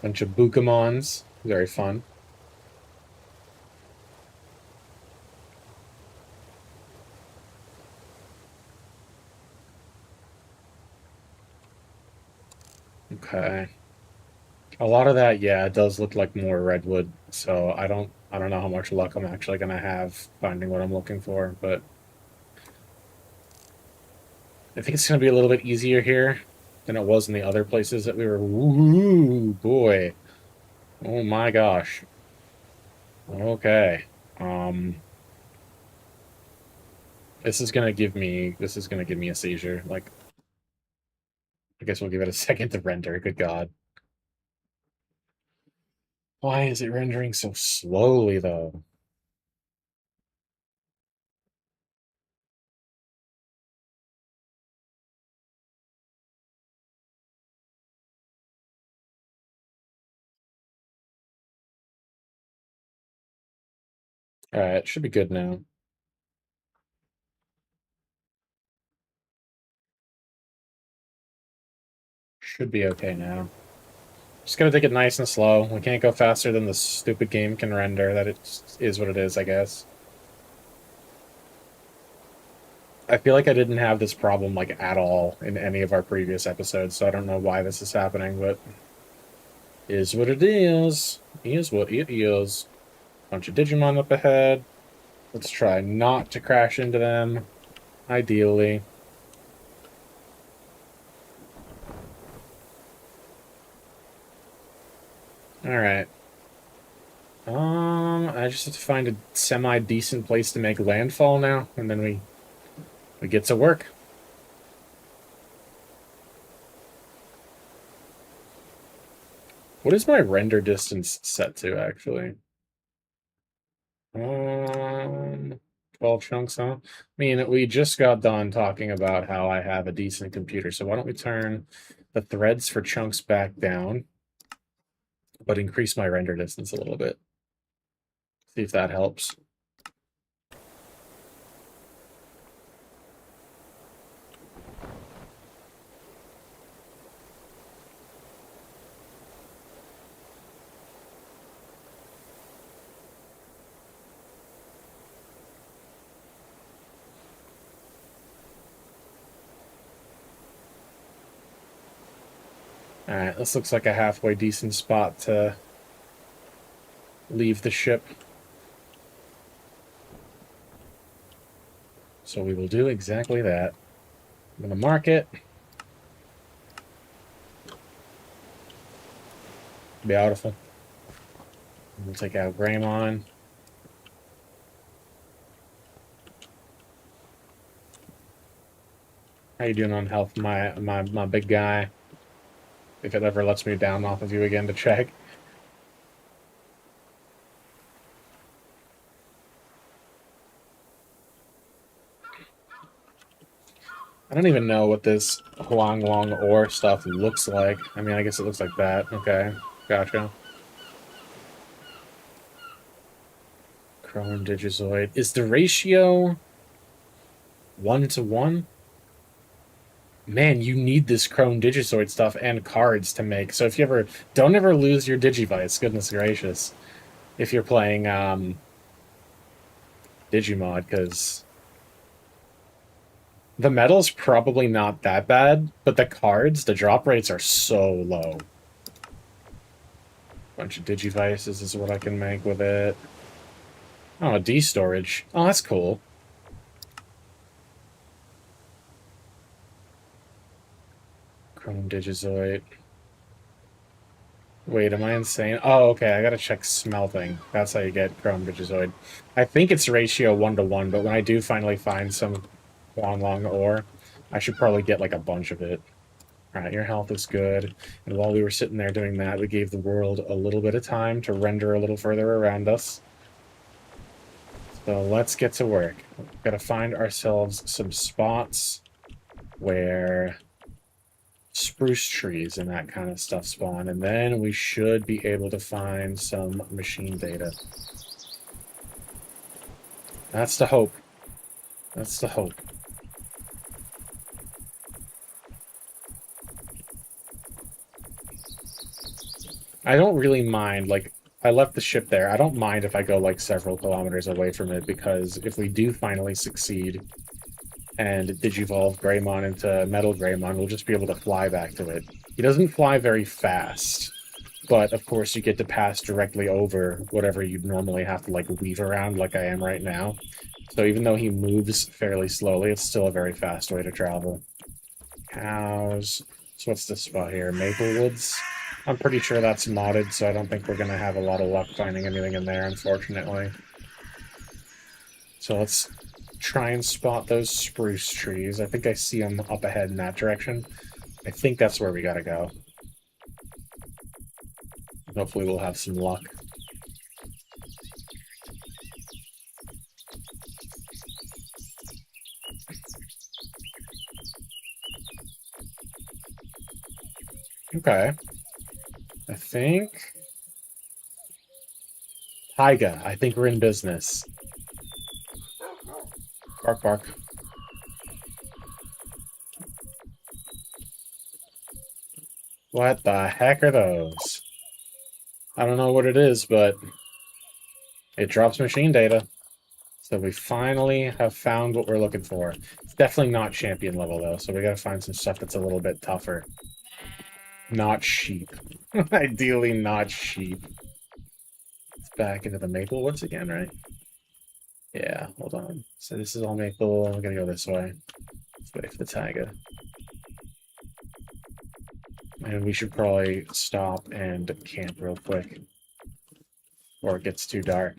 Bunch of Bukamons. Very fun. Okay. A lot of that, yeah, it does look like more redwood, so I don't know how much luck I'm actually gonna have finding what I'm looking for, but I think it's gonna be a little bit easier here than it was in the other places that we were. Ooh, boy. Oh my gosh. Okay. Um, this is gonna give me a seizure. Like, I guess we'll give it a second to render. Good God. Why is it rendering so slowly, though? Alright, it should be good now. Should be okay now. Just gotta take it nice and slow. We can't go faster than the stupid game can render. That it is what it is, I guess. I feel like I didn't have this problem, like, at all in any of our previous episodes, so I don't know why this is happening, but... is what it is. Is what it is. Bunch of Digimon up ahead. Let's try not to crash into them. Ideally. Alright. I just have to find a semi-decent place to make landfall now, and then we get to work. What is my render distance set to, actually? 12 chunks, huh? I mean, we just got done talking about how I have a decent computer, so why don't we turn the threads for chunks back down, but increase my render distance a little bit. See if that helps. Alright, this looks like a halfway decent spot to leave the ship. So we will do exactly that. I'm going to mark it. Beautiful. We'll take out Greymon. How you doing on health, my big guy? If it ever lets me down off of you again to check. I don't even know what this Huang Long ore stuff looks like. I mean, I guess it looks like that. Okay, gotcha. Chrome Digizoid. Is the ratio 1-to-1? Man, you need this Chrome Digizoid stuff and cards to make. So if you ever... Don't ever lose your Digivice, goodness gracious. If you're playing Digimon, because... The metal's probably not that bad, but the cards, the drop rates are so low. Bunch of Digivices is what I can make with it. Oh, a D-storage. Oh, that's cool. Chrome Digizoid. Wait, am I insane? Oh, okay, I gotta check smelting. That's how you get Chrome Digizoid. I think it's ratio 1-to-1, but when I do finally find some Huanglong ore, I should probably get, like, a bunch of it. Alright, your health is good. And while we were sitting there doing that, we gave the world a little bit of time to render a little further around us. So let's get to work. We've gotta find ourselves some spots where spruce trees and that kind of stuff spawn, and then we should be able to find some machine data. That's the hope. That's the hope. I don't really mind, like, I left the ship there. I don't mind if I go, like, several kilometers away from it, because if we do finally succeed and Digivolve Greymon into Metal Greymon, we'll just be able to fly back to it. He doesn't fly very fast, but of course you get to pass directly over whatever you'd normally have to, like, weave around like I am right now. So even though he moves fairly slowly, it's still a very fast way to travel. Cows. So what's this spot here? Maplewoods? I'm pretty sure that's modded, so I don't think we're going to have a lot of luck finding anything in there, unfortunately. So let's try and spot those spruce trees. I think I see them up ahead in that direction. I think that's where we gotta go. Hopefully we'll have some luck. Okay. I think... Taiga. I think we're in business. Bark, bark. What the heck are those? I don't know what it is, but it drops machine data. So we finally have found what we're looking for. It's definitely not champion level, though, so we gotta find some stuff that's a little bit tougher. Not sheep. Ideally not sheep. It's back into the maple woods again, right? Yeah, hold on. So this is all maple. I'm gonna go this way. Let's wait for the taiga. And we should probably stop and camp real quick. Or it gets too dark.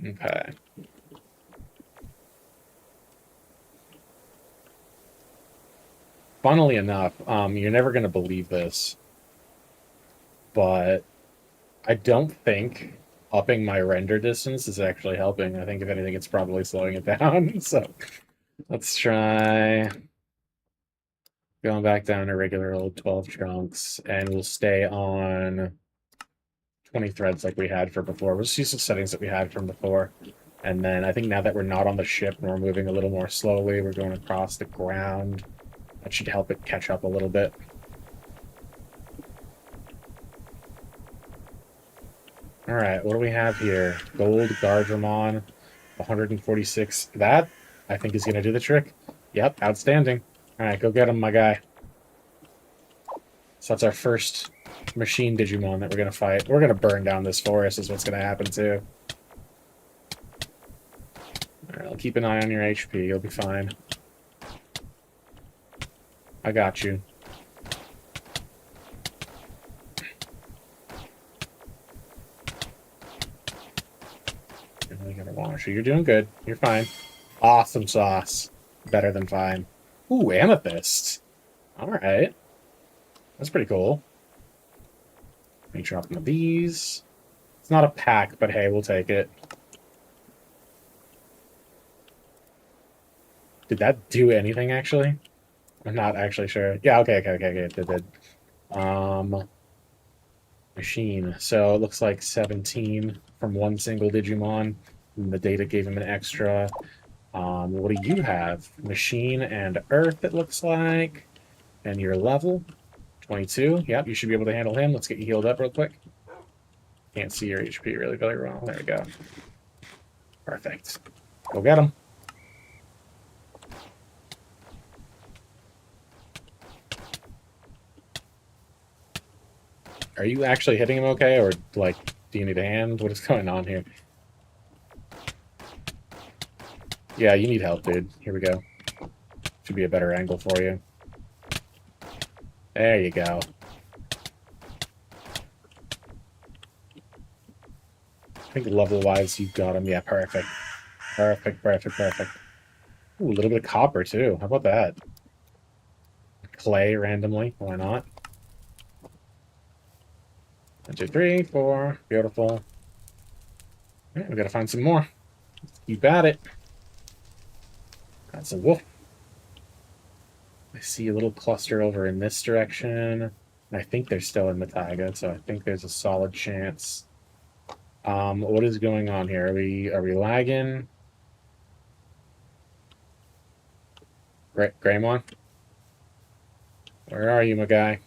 Okay. Funnily enough, you're never gonna believe this, but I don't think upping my render distance is actually helping. I think if anything, it's probably slowing it down. So Let's try going back down to regular old 12 chunks, and we'll stay on 20 threads like we had for before. We'll just use the settings that we had from before. And then I think now that we're not on the ship and we're moving a little more slowly, we're going across the ground. That should help it catch up a little bit. Alright, what do we have here? Gold Gardramon, 146. That, I think, is going to do the trick. Yep, outstanding. Alright, go get him, my guy. So that's our first machine Digimon that we're going to fight. We're going to burn down this forest is what's going to happen, too. Alright, I'll keep an eye on your HP. You'll be fine. I got you. You're really gonna wash you. You're doing good. You're fine. Awesome sauce. Better than fine. Ooh, amethyst. Alright. That's pretty cool. Let me drop one of these. It's not a pack, but hey, we'll take it. Did that do anything, actually? I'm not actually sure. Yeah, okay, it did. Machine. So it looks like 17 from one single Digimon. And the data gave him an extra. What do you have? Machine and Earth, it looks like. And your level? 22. Yep, you should be able to handle him. Let's get you healed up real quick. Can't see your HP really very well. There we go. Perfect. Go get him. Are you actually hitting him okay, or, like, do you need a hand? What is going on here? Yeah, you need help, dude. Here we go. Should be a better angle for you. There you go. I think level-wise, you got him. Yeah, perfect. Perfect. Ooh, a little bit of copper, too. How about that? Clay, randomly. Why not? 1, 2, 3, 4. Beautiful. Right, we gotta find some more. Keep at it. That's a wolf. I see a little cluster over in this direction. And I think they're still in the taiga, so I think there's a solid chance. What is going on here? Are we lagging? Greymon? Where are you, my guy?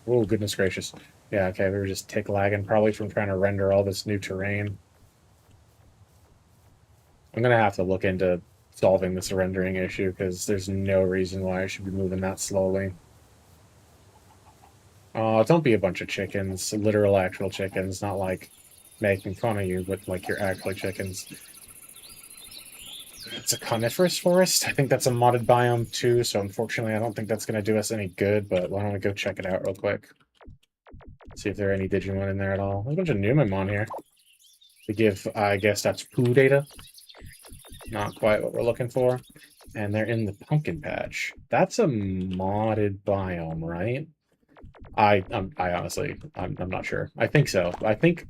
Oh, goodness gracious. Yeah, okay, we were just tick lagging, probably from trying to render all this new terrain. I'm gonna have to look into solving this rendering issue, because there's no reason why I should be moving that slowly. Oh, don't be a bunch of chickens. Literal, actual chickens, not like making fun of you, but like you're actually chickens. It's a coniferous forest. I think that's a modded biome too, so unfortunately I don't think that's going to do us any good, but why don't we go check it out real quick. See if there are any Digimon in there at all. There's a bunch of Numemon here. They give, I guess that's poo data. Not quite what we're looking for. And they're in the pumpkin patch. That's a modded biome, right? I honestly, I'm not sure. I think so. I think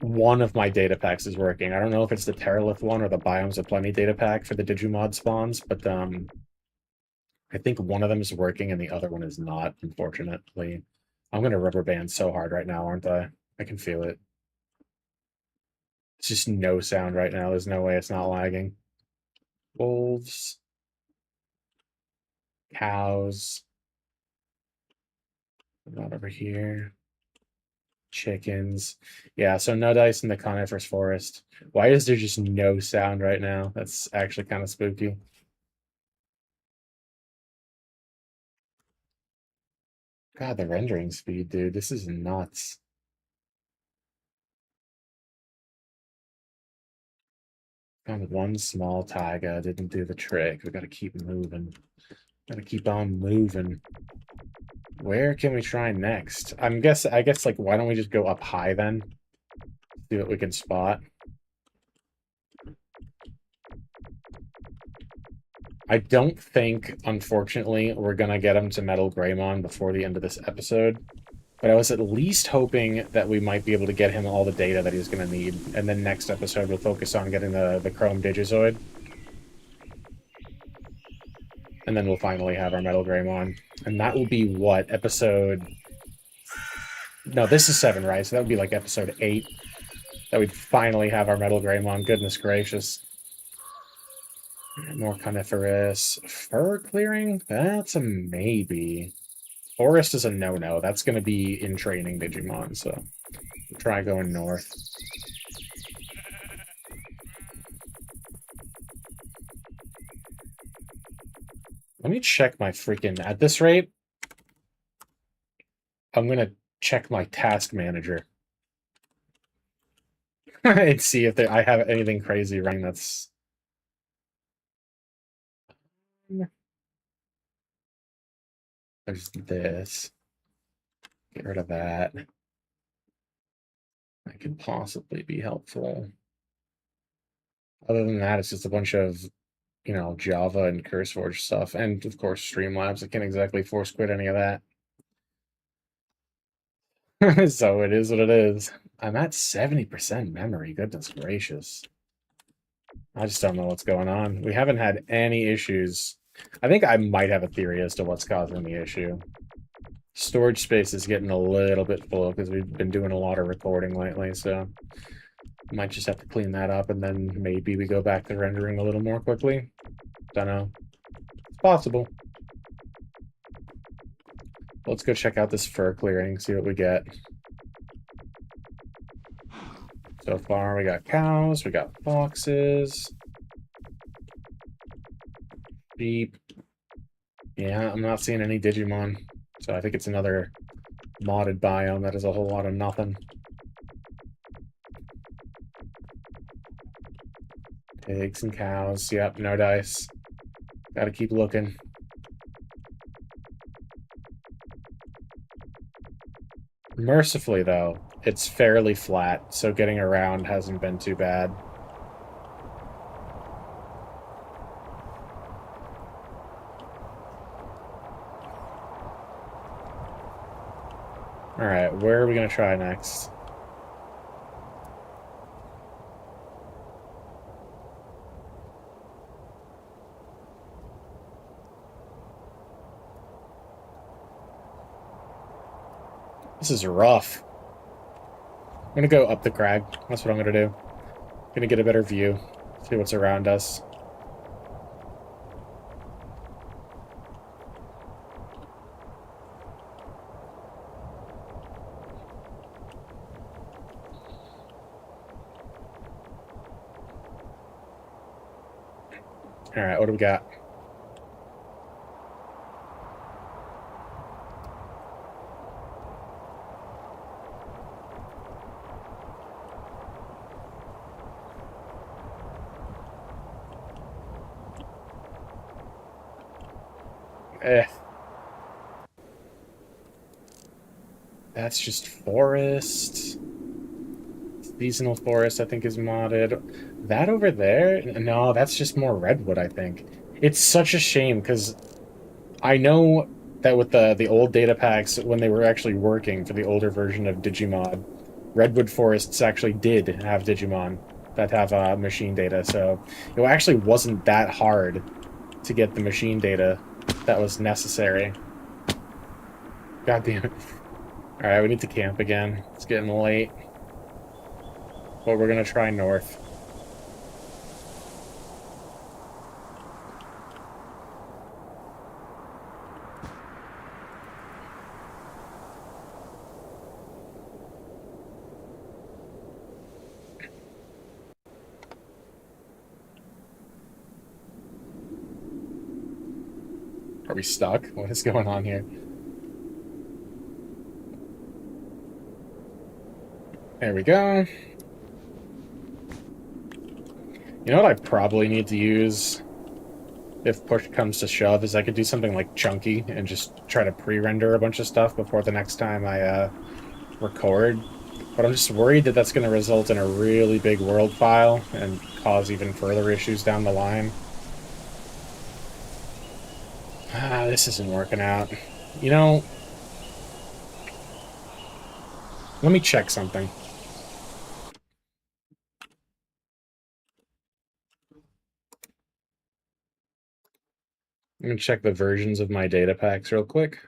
one of my data packs is working. I don't know if it's the Terralith one or the Biomes of Plenty data pack for the Digimod spawns, but I think one of them is working and the other one is not, unfortunately. I'm going to rubber band so hard right now, aren't I? I can feel it. It's just no sound right now. There's no way it's not lagging. Wolves. Cows. Not over here. Chickens. Yeah, so no dice in the coniferous forest. Why is there just no sound right now? That's actually kind of spooky. God, the rendering speed, dude. This is nuts. Found one small taiga. Didn't do the trick. We gotta keep moving. Gotta keep on moving. Where can we try next? I guess, like, why don't we just go up high then? See what we can spot. I don't think, unfortunately, we're gonna get him to Metal Greymon before the end of this episode. But I was at least hoping that we might be able to get him all the data that he's gonna need. And then next episode we'll focus on getting the Chrome Digizoid. And then we'll finally have our Metal Greymon. And that will be what? Episode... No, this is 7, right? So that would be like episode 8. That we'd finally have our Metal Greymon. Goodness gracious. More coniferous. Fur clearing? That's a maybe. Forest is a no-no. That's going to be in training Digimon, so we'll try going north. Let me check my freaking... At this rate, I'm going to check my task manager and see if I have anything crazy running that's... There's this. Get rid of that. That could possibly be helpful. Other than that, it's just a bunch of, you know, Java and CurseForge stuff. And, of course, Streamlabs. I can't exactly force quit any of that. So it is what it is. I'm at 70% memory. Goodness gracious. I just don't know what's going on. We haven't had any issues. I think I might have a theory as to what's causing the issue. Storage space is getting a little bit full because we've been doing a lot of recording lately, so might just have to clean that up, and then maybe we go back to rendering a little more quickly. Don't know. It's possible. Let's go check out this fur clearing, see what we get. So far, we got cows, we got foxes, sheep. Yeah, I'm not seeing any Digimon, so I think it's another modded biome that is a whole lot of nothing. Pigs and cows. Yep, no dice. Gotta keep looking. Mercifully, though, it's fairly flat, so getting around hasn't been too bad. Alright, where are we gonna try next? This is rough. I'm gonna go up the crag. That's what I'm gonna do. Gonna get a better view. See what's around us. Alright, what do we got? That's just forest. Seasonal forest, I think, is modded. That over there? No, that's just more redwood, I think. It's such a shame, because I know that with the old data packs, when they were actually working for the older version of Digimon, redwood forests actually did have Digimon that have machine data, so it actually wasn't that hard to get the machine data that was necessary. God damn it. Alright, we need to camp again. It's getting late. But we're gonna try north. Are we stuck? What is going on here? There we go. You know what I probably need to use if push comes to shove is I could do something like chunky and just try to pre-render a bunch of stuff before the next time I record. But I'm just worried that that's going to result in a really big world file and cause even further issues down the line. Ah, this isn't working out. You know, let me check something. I'm gonna check the versions of my data packs real quick.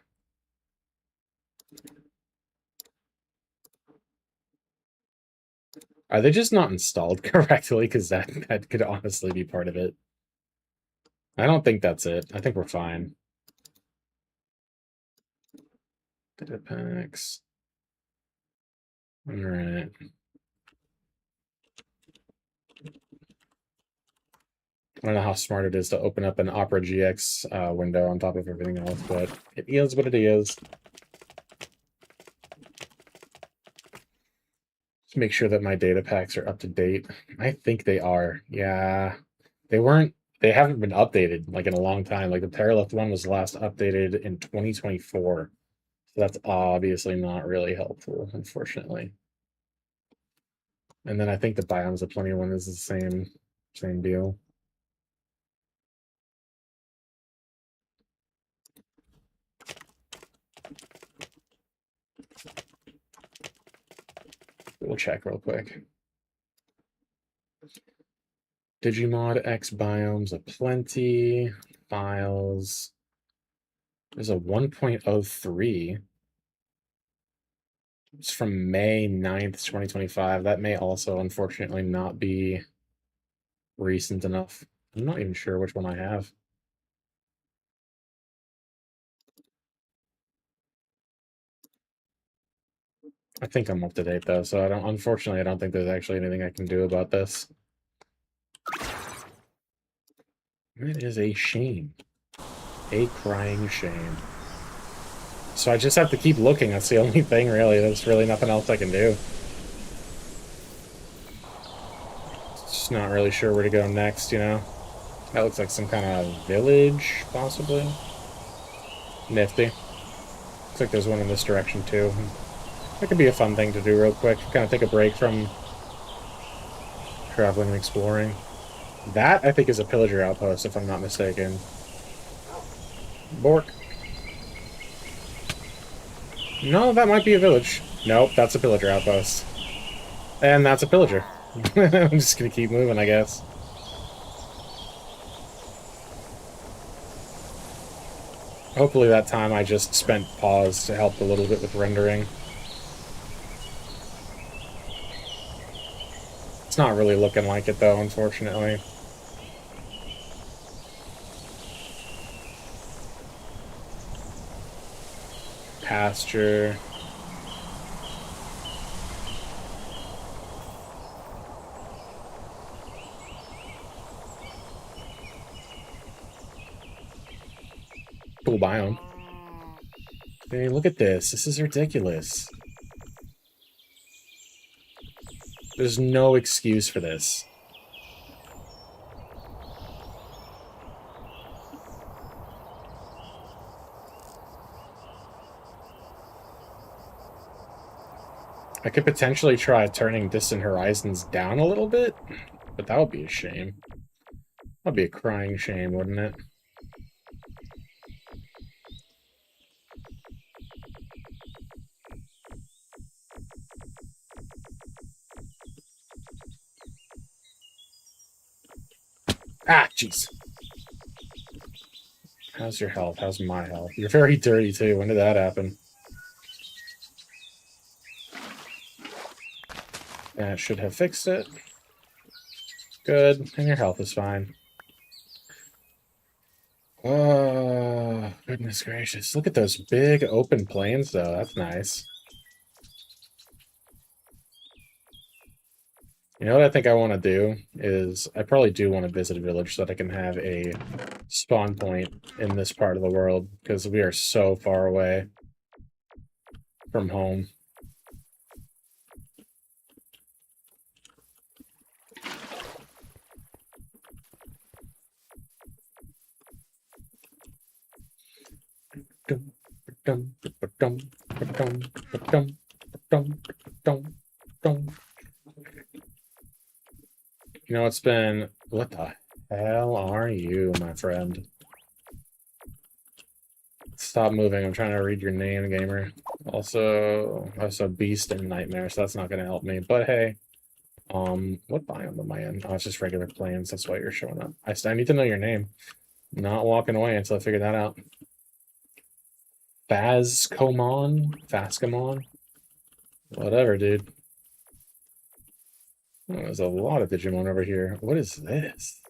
Are they just not installed correctly? Because that could honestly be part of it. I don't think that's it. I think we're fine. Data packs. All right. I don't know how smart it is to open up an Opera GX window on top of everything else, but it is what it is. Just make sure that my data packs are up to date. I think they are. Yeah. They haven't been updated like in a long time. Like the Paralift one was last updated in 2024. So that's obviously not really helpful, unfortunately. And then I think the Biomes of Plenty one is the same deal. We'll check real quick. Digimon X Biomes of Plenty. Files. There's a 1.03. It's from May 9th, 2025. That may also, unfortunately, not be recent enough. I'm not even sure which one I have. I think I'm up to date though, so unfortunately, I don't think there's actually anything I can do about this. It is a shame. A crying shame. So I just have to keep looking. That's the only thing, really. There's really nothing else I can do. Just not really sure where to go next, you know? That looks like some kind of village, possibly. Nifty. Looks like there's one in this direction, too. That could be a fun thing to do real quick. Kind of take a break from traveling and exploring. That, I think, is a pillager outpost, if I'm not mistaken. Bork. No, that might be a village. Nope, that's a pillager outpost. And that's a pillager. I'm just gonna keep moving, I guess. Hopefully that time I just spent pause to help a little bit with rendering. It's not really looking like it, though, unfortunately. Pasture. Cool biome. Hey, look at this. This is ridiculous. There's no excuse for this. I could potentially try turning Distant Horizons down a little bit, but that would be a shame. That'd be a crying shame, wouldn't it? Ah, jeez. How's your health? How's my health? You're very dirty, too. When did that happen? That should have fixed it. Good. And your health is fine. Oh, goodness gracious. Look at those big open plains, though. That's nice. You know what I think I want to do is I probably do want to visit a village so that I can have a spawn point in this part of the world because we are so far away from home. You know, it's been... What the hell are you, my friend? Stop moving. I'm trying to read your name, gamer. Also Beast and Nightmare, so that's not going to help me. But hey, what biome am I in? Oh, it's just regular plains. That's why you're showing up. I need to know your name. Not walking away until I figure that out. Phascomon? Whatever, dude. Oh, there's a lot of Digimon over here. What is this?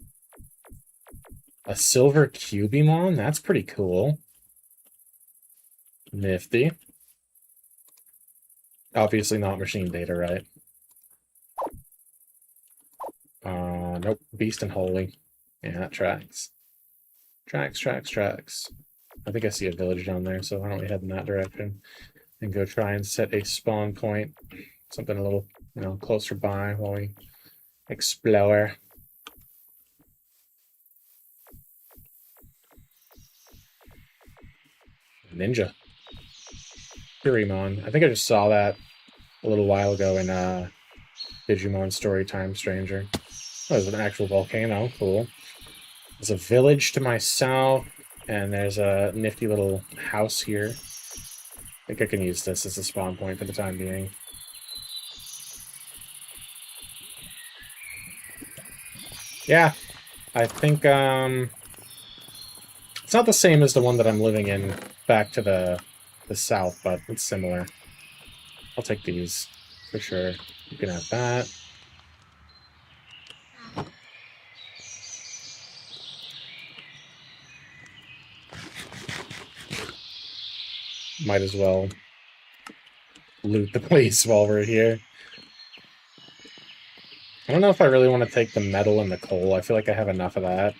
A silver Cubimon? That's pretty cool. Nifty. Obviously not machine data, right? Nope. Beast and Holy. Yeah, that tracks. Tracks. I think I see a village down there, so why don't we head in that direction and go try and set a spawn point. Something a little, closer by while we explore. Ninja. Kirimon. I think I just saw that a little while ago in Digimon Storytime Stranger. Oh, there's an actual volcano. Cool. There's a village to my south, and there's a nifty little house here. I think I can use this as a spawn point for the time being. Yeah, I think it's not the same as the one that I'm living in back to the south, but it's similar. I'll take these for sure. You can have that. Might as well loot the place while we're here. I don't know if I really want to take the metal and the coal. I feel like I have enough of that.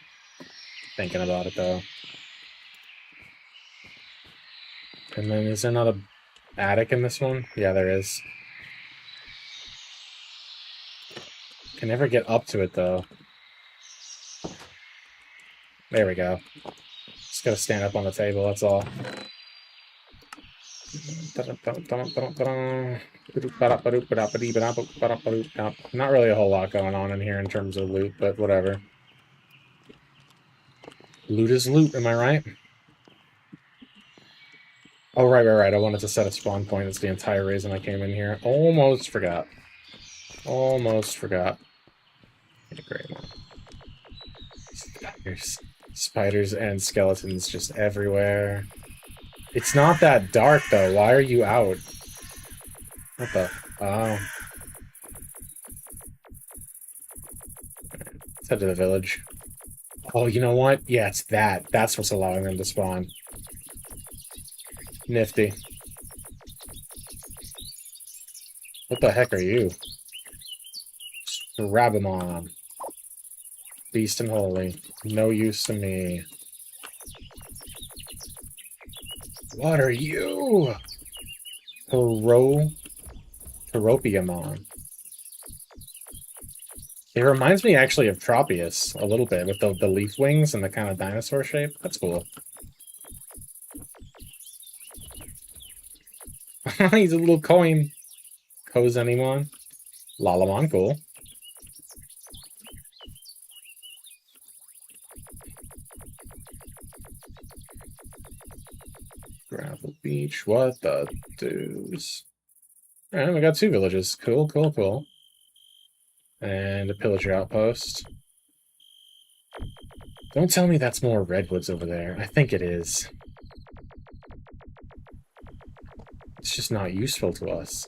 Thinking about it, though. And then, is there not a attic in this one? Yeah, there is. Can never get up to it, though. There we go. Just gotta stand up on the table, that's all. Not really a whole lot going on in here in terms of loot, but whatever. Loot is loot, am I right? Oh, right. I wanted to set a spawn point. That's the entire reason I came in here. Almost forgot. Great one. Spiders and skeletons just everywhere. It's not that dark, though. Why are you out? What the? Oh. Let's head to the village. Oh, you know what? Yeah, it's that. That's what's allowing them to spawn. Nifty. What the heck are you? Rabamon. Beast and Holy. No use to me. What are you? Teropiamon. It reminds me actually of Tropius a little bit with the leaf wings and the kind of dinosaur shape. That's cool. He's a little coin. Kozenimon. Lalamon, cool. Gravel Beach, what the deuce? Alright, we got 2 villages. Cool. And a pillager outpost. Don't tell me that's more redwoods over there. I think it is. It's just not useful to us.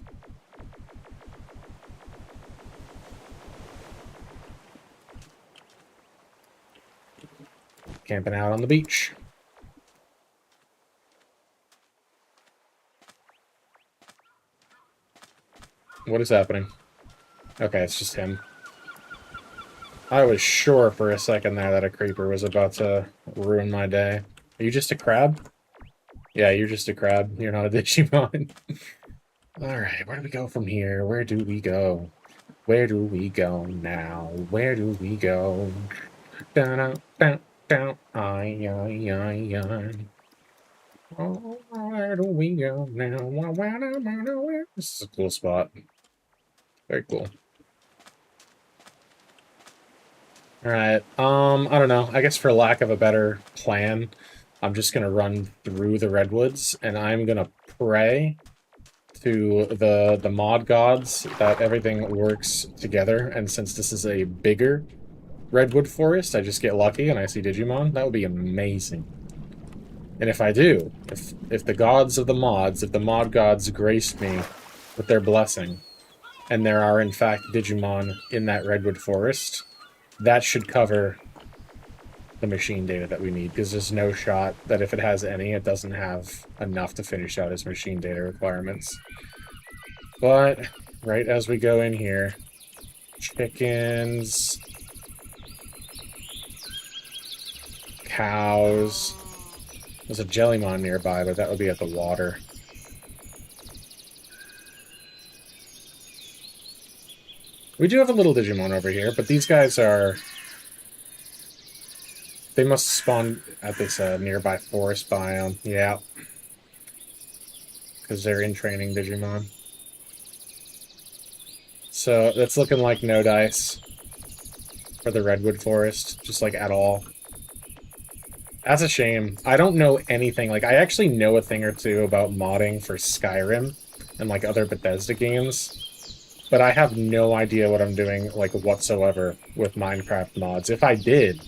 Camping out on the beach. What is happening? Okay, it's just him. I was sure for a second there that a creeper was about to ruin my day. Are you just a crab? Yeah, you're just a crab. You're not a Digimon. Alright, where do we go from here? Where do we go? Where do we go now? Where do we go? Down. Oh, where do we go now? This is a cool spot. Very cool. Alright, I don't know. I guess for lack of a better plan, I'm just gonna run through the redwoods, and I'm gonna pray to the mod gods that everything works together, and since this is a bigger redwood forest, I just get lucky and I see Digimon, that would be amazing. And if I do, if the gods of the mods, if the mod gods grace me with their blessing, and there are in fact Digimon in that redwood forest, that should cover the machine data that we need, because there's no shot that if it has any, it doesn't have enough to finish out its machine data requirements. But right as we go in here, chickens, cows. There's a Jellymon nearby, but that would be at the water. We do have a little Digimon over here, but these guys are... They must spawn at this nearby forest biome. Yeah. Because they're in training Digimon. So that's looking like no dice for the Redwood Forest, just like at all. That's a shame. I don't know anything. Like, I actually know a thing or two about modding for Skyrim and like other Bethesda games, but I have no idea what I'm doing, like, whatsoever with Minecraft mods. If I did,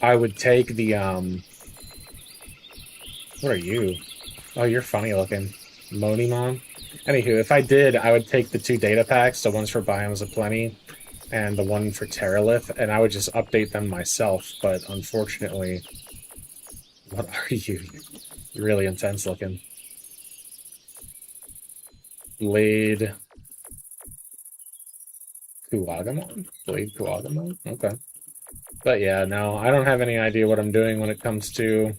I would take the, what are you? Oh, you're funny looking. Monimon? Anywho, if I did, I would take the 2 data packs, the ones for Biomes of Plenty and the one for Terralith, and I would just update them myself, but unfortunately... What are you? You're really intense looking. Blade... Kuwagamon? Blade Kuwagamon? Okay. But yeah, no, I don't have any idea what I'm doing when it comes to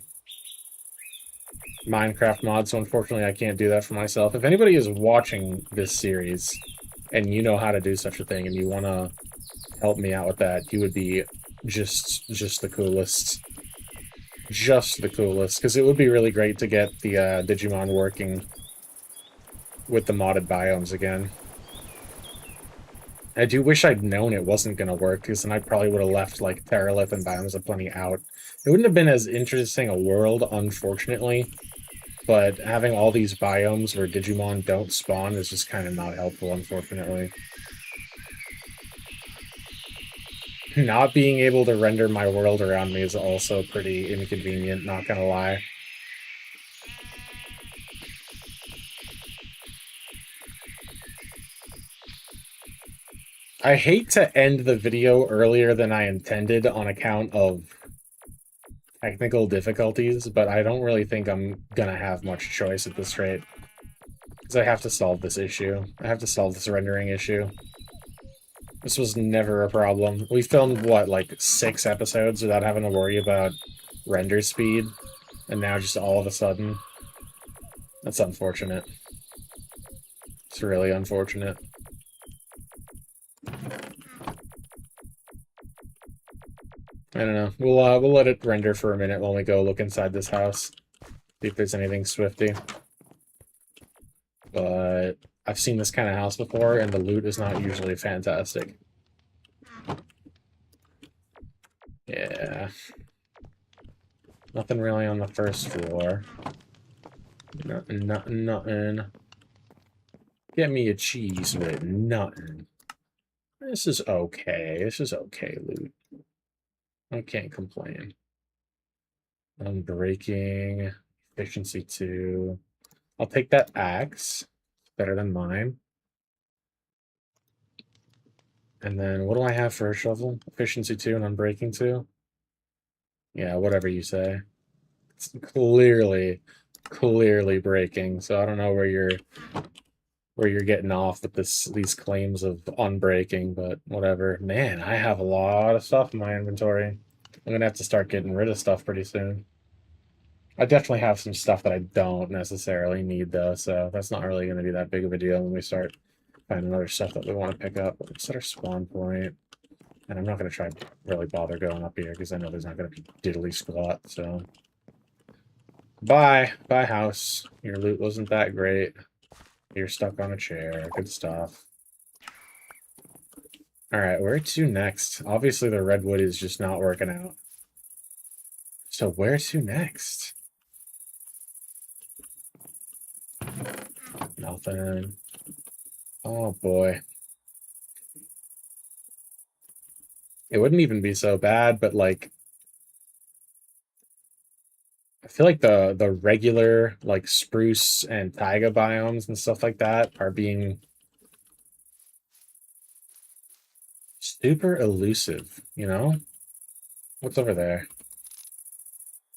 Minecraft mods, so unfortunately I can't do that for myself. If anybody is watching this series and you know how to do such a thing and you want to help me out with that, you would be just the coolest. Just the coolest, because it would be really great to get the Digimon working with the modded biomes again. I do wish I'd known it wasn't going to work, because then I probably would have left, like, Terralith and Biomes of Plenty out. It wouldn't have been as interesting a world, unfortunately, but having all these biomes where Digimon don't spawn is just kind of not helpful, unfortunately. Not being able to render my world around me is also pretty inconvenient, not gonna lie. I hate to end the video earlier than I intended on account of technical difficulties, but I don't really think I'm gonna have much choice at this rate. Because I have to solve this issue. I have to solve this rendering issue. This was never a problem. We filmed, what, like 6 episodes without having to worry about render speed, and now just all of a sudden... That's unfortunate. It's really unfortunate. I don't know. We'll let it render for a minute while we go look inside this house. See if there's anything swifty. But I've seen this kind of house before, and the loot is not usually fantastic. Yeah. Nothing really on the first floor. Nothing. Get me a cheese with nothing. This is okay. This is okay loot. I can't complain. Unbreaking. Efficiency 2. I'll take that axe. Better than mine. And then what do I have for a shovel? Efficiency 2 and unbreaking 2? Yeah, whatever you say. It's clearly breaking, so I don't know where you're getting off with these claims of unbreaking, but whatever. Man, I have a lot of stuff in my inventory. I'm gonna have to start getting rid of stuff pretty soon. I definitely have some stuff that I don't necessarily need, though, so that's not really going to be that big of a deal when we start finding other stuff that we want to pick up. Let's set our spawn point. And I'm not going to try to really bother going up here, because I know there's not going to be diddly squat, so... Bye! Bye, house. Your loot wasn't that great. You're stuck on a chair. Good stuff. Alright, where to next? Obviously the redwood is just not working out. So where to next? Nothing. Oh boy. It wouldn't even be so bad, but like I feel like the regular like spruce and taiga biomes and stuff like that are being super elusive, you know? What's over there?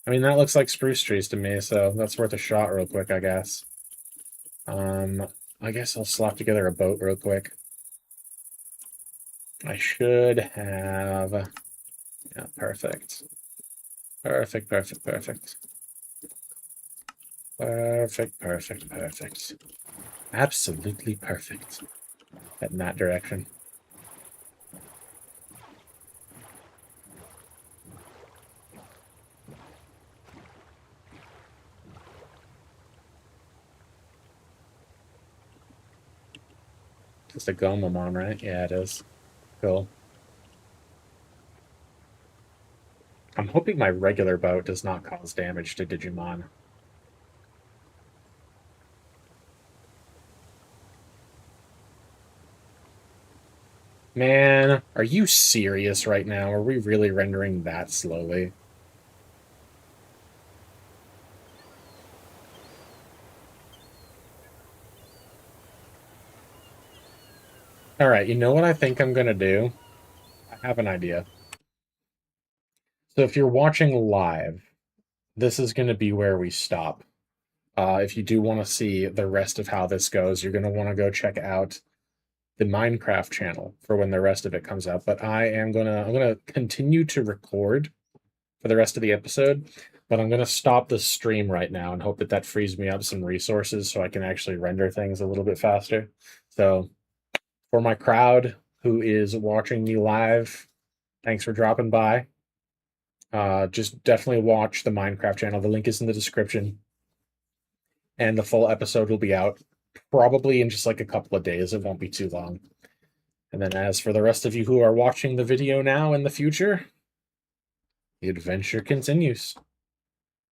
I mean, that looks like spruce trees to me, so that's worth a shot real quick, I guess. Um, I guess I'll slap together a boat real quick. I should have... Yeah, perfect. Perfect, perfect, perfect. Perfect, perfect, perfect. Absolutely perfect. Head in that direction. Just a Gomamon, right? Yeah, it is. Cool. I'm hoping my regular boat does not cause damage to Digimon. Man, are you serious right now? Are we really rendering that slowly? All right, you know what I think I'm gonna do? I have an idea. So if you're watching live, this is gonna be where we stop. If you do want to see the rest of how this goes, you're gonna want to go check out the Minecraft channel for when the rest of it comes out. But I'm gonna continue to record for the rest of the episode, but I'm gonna stop the stream right now and hope that that frees me up some resources so I can actually render things a little bit faster. So for my crowd who is watching me live, thanks for dropping by. Just definitely watch the Minecraft channel. The link is in the description, and the full episode will be out probably in just like a couple of days. It won't be too long. And then, as for the rest of you who are watching the video now in the future, the adventure continues.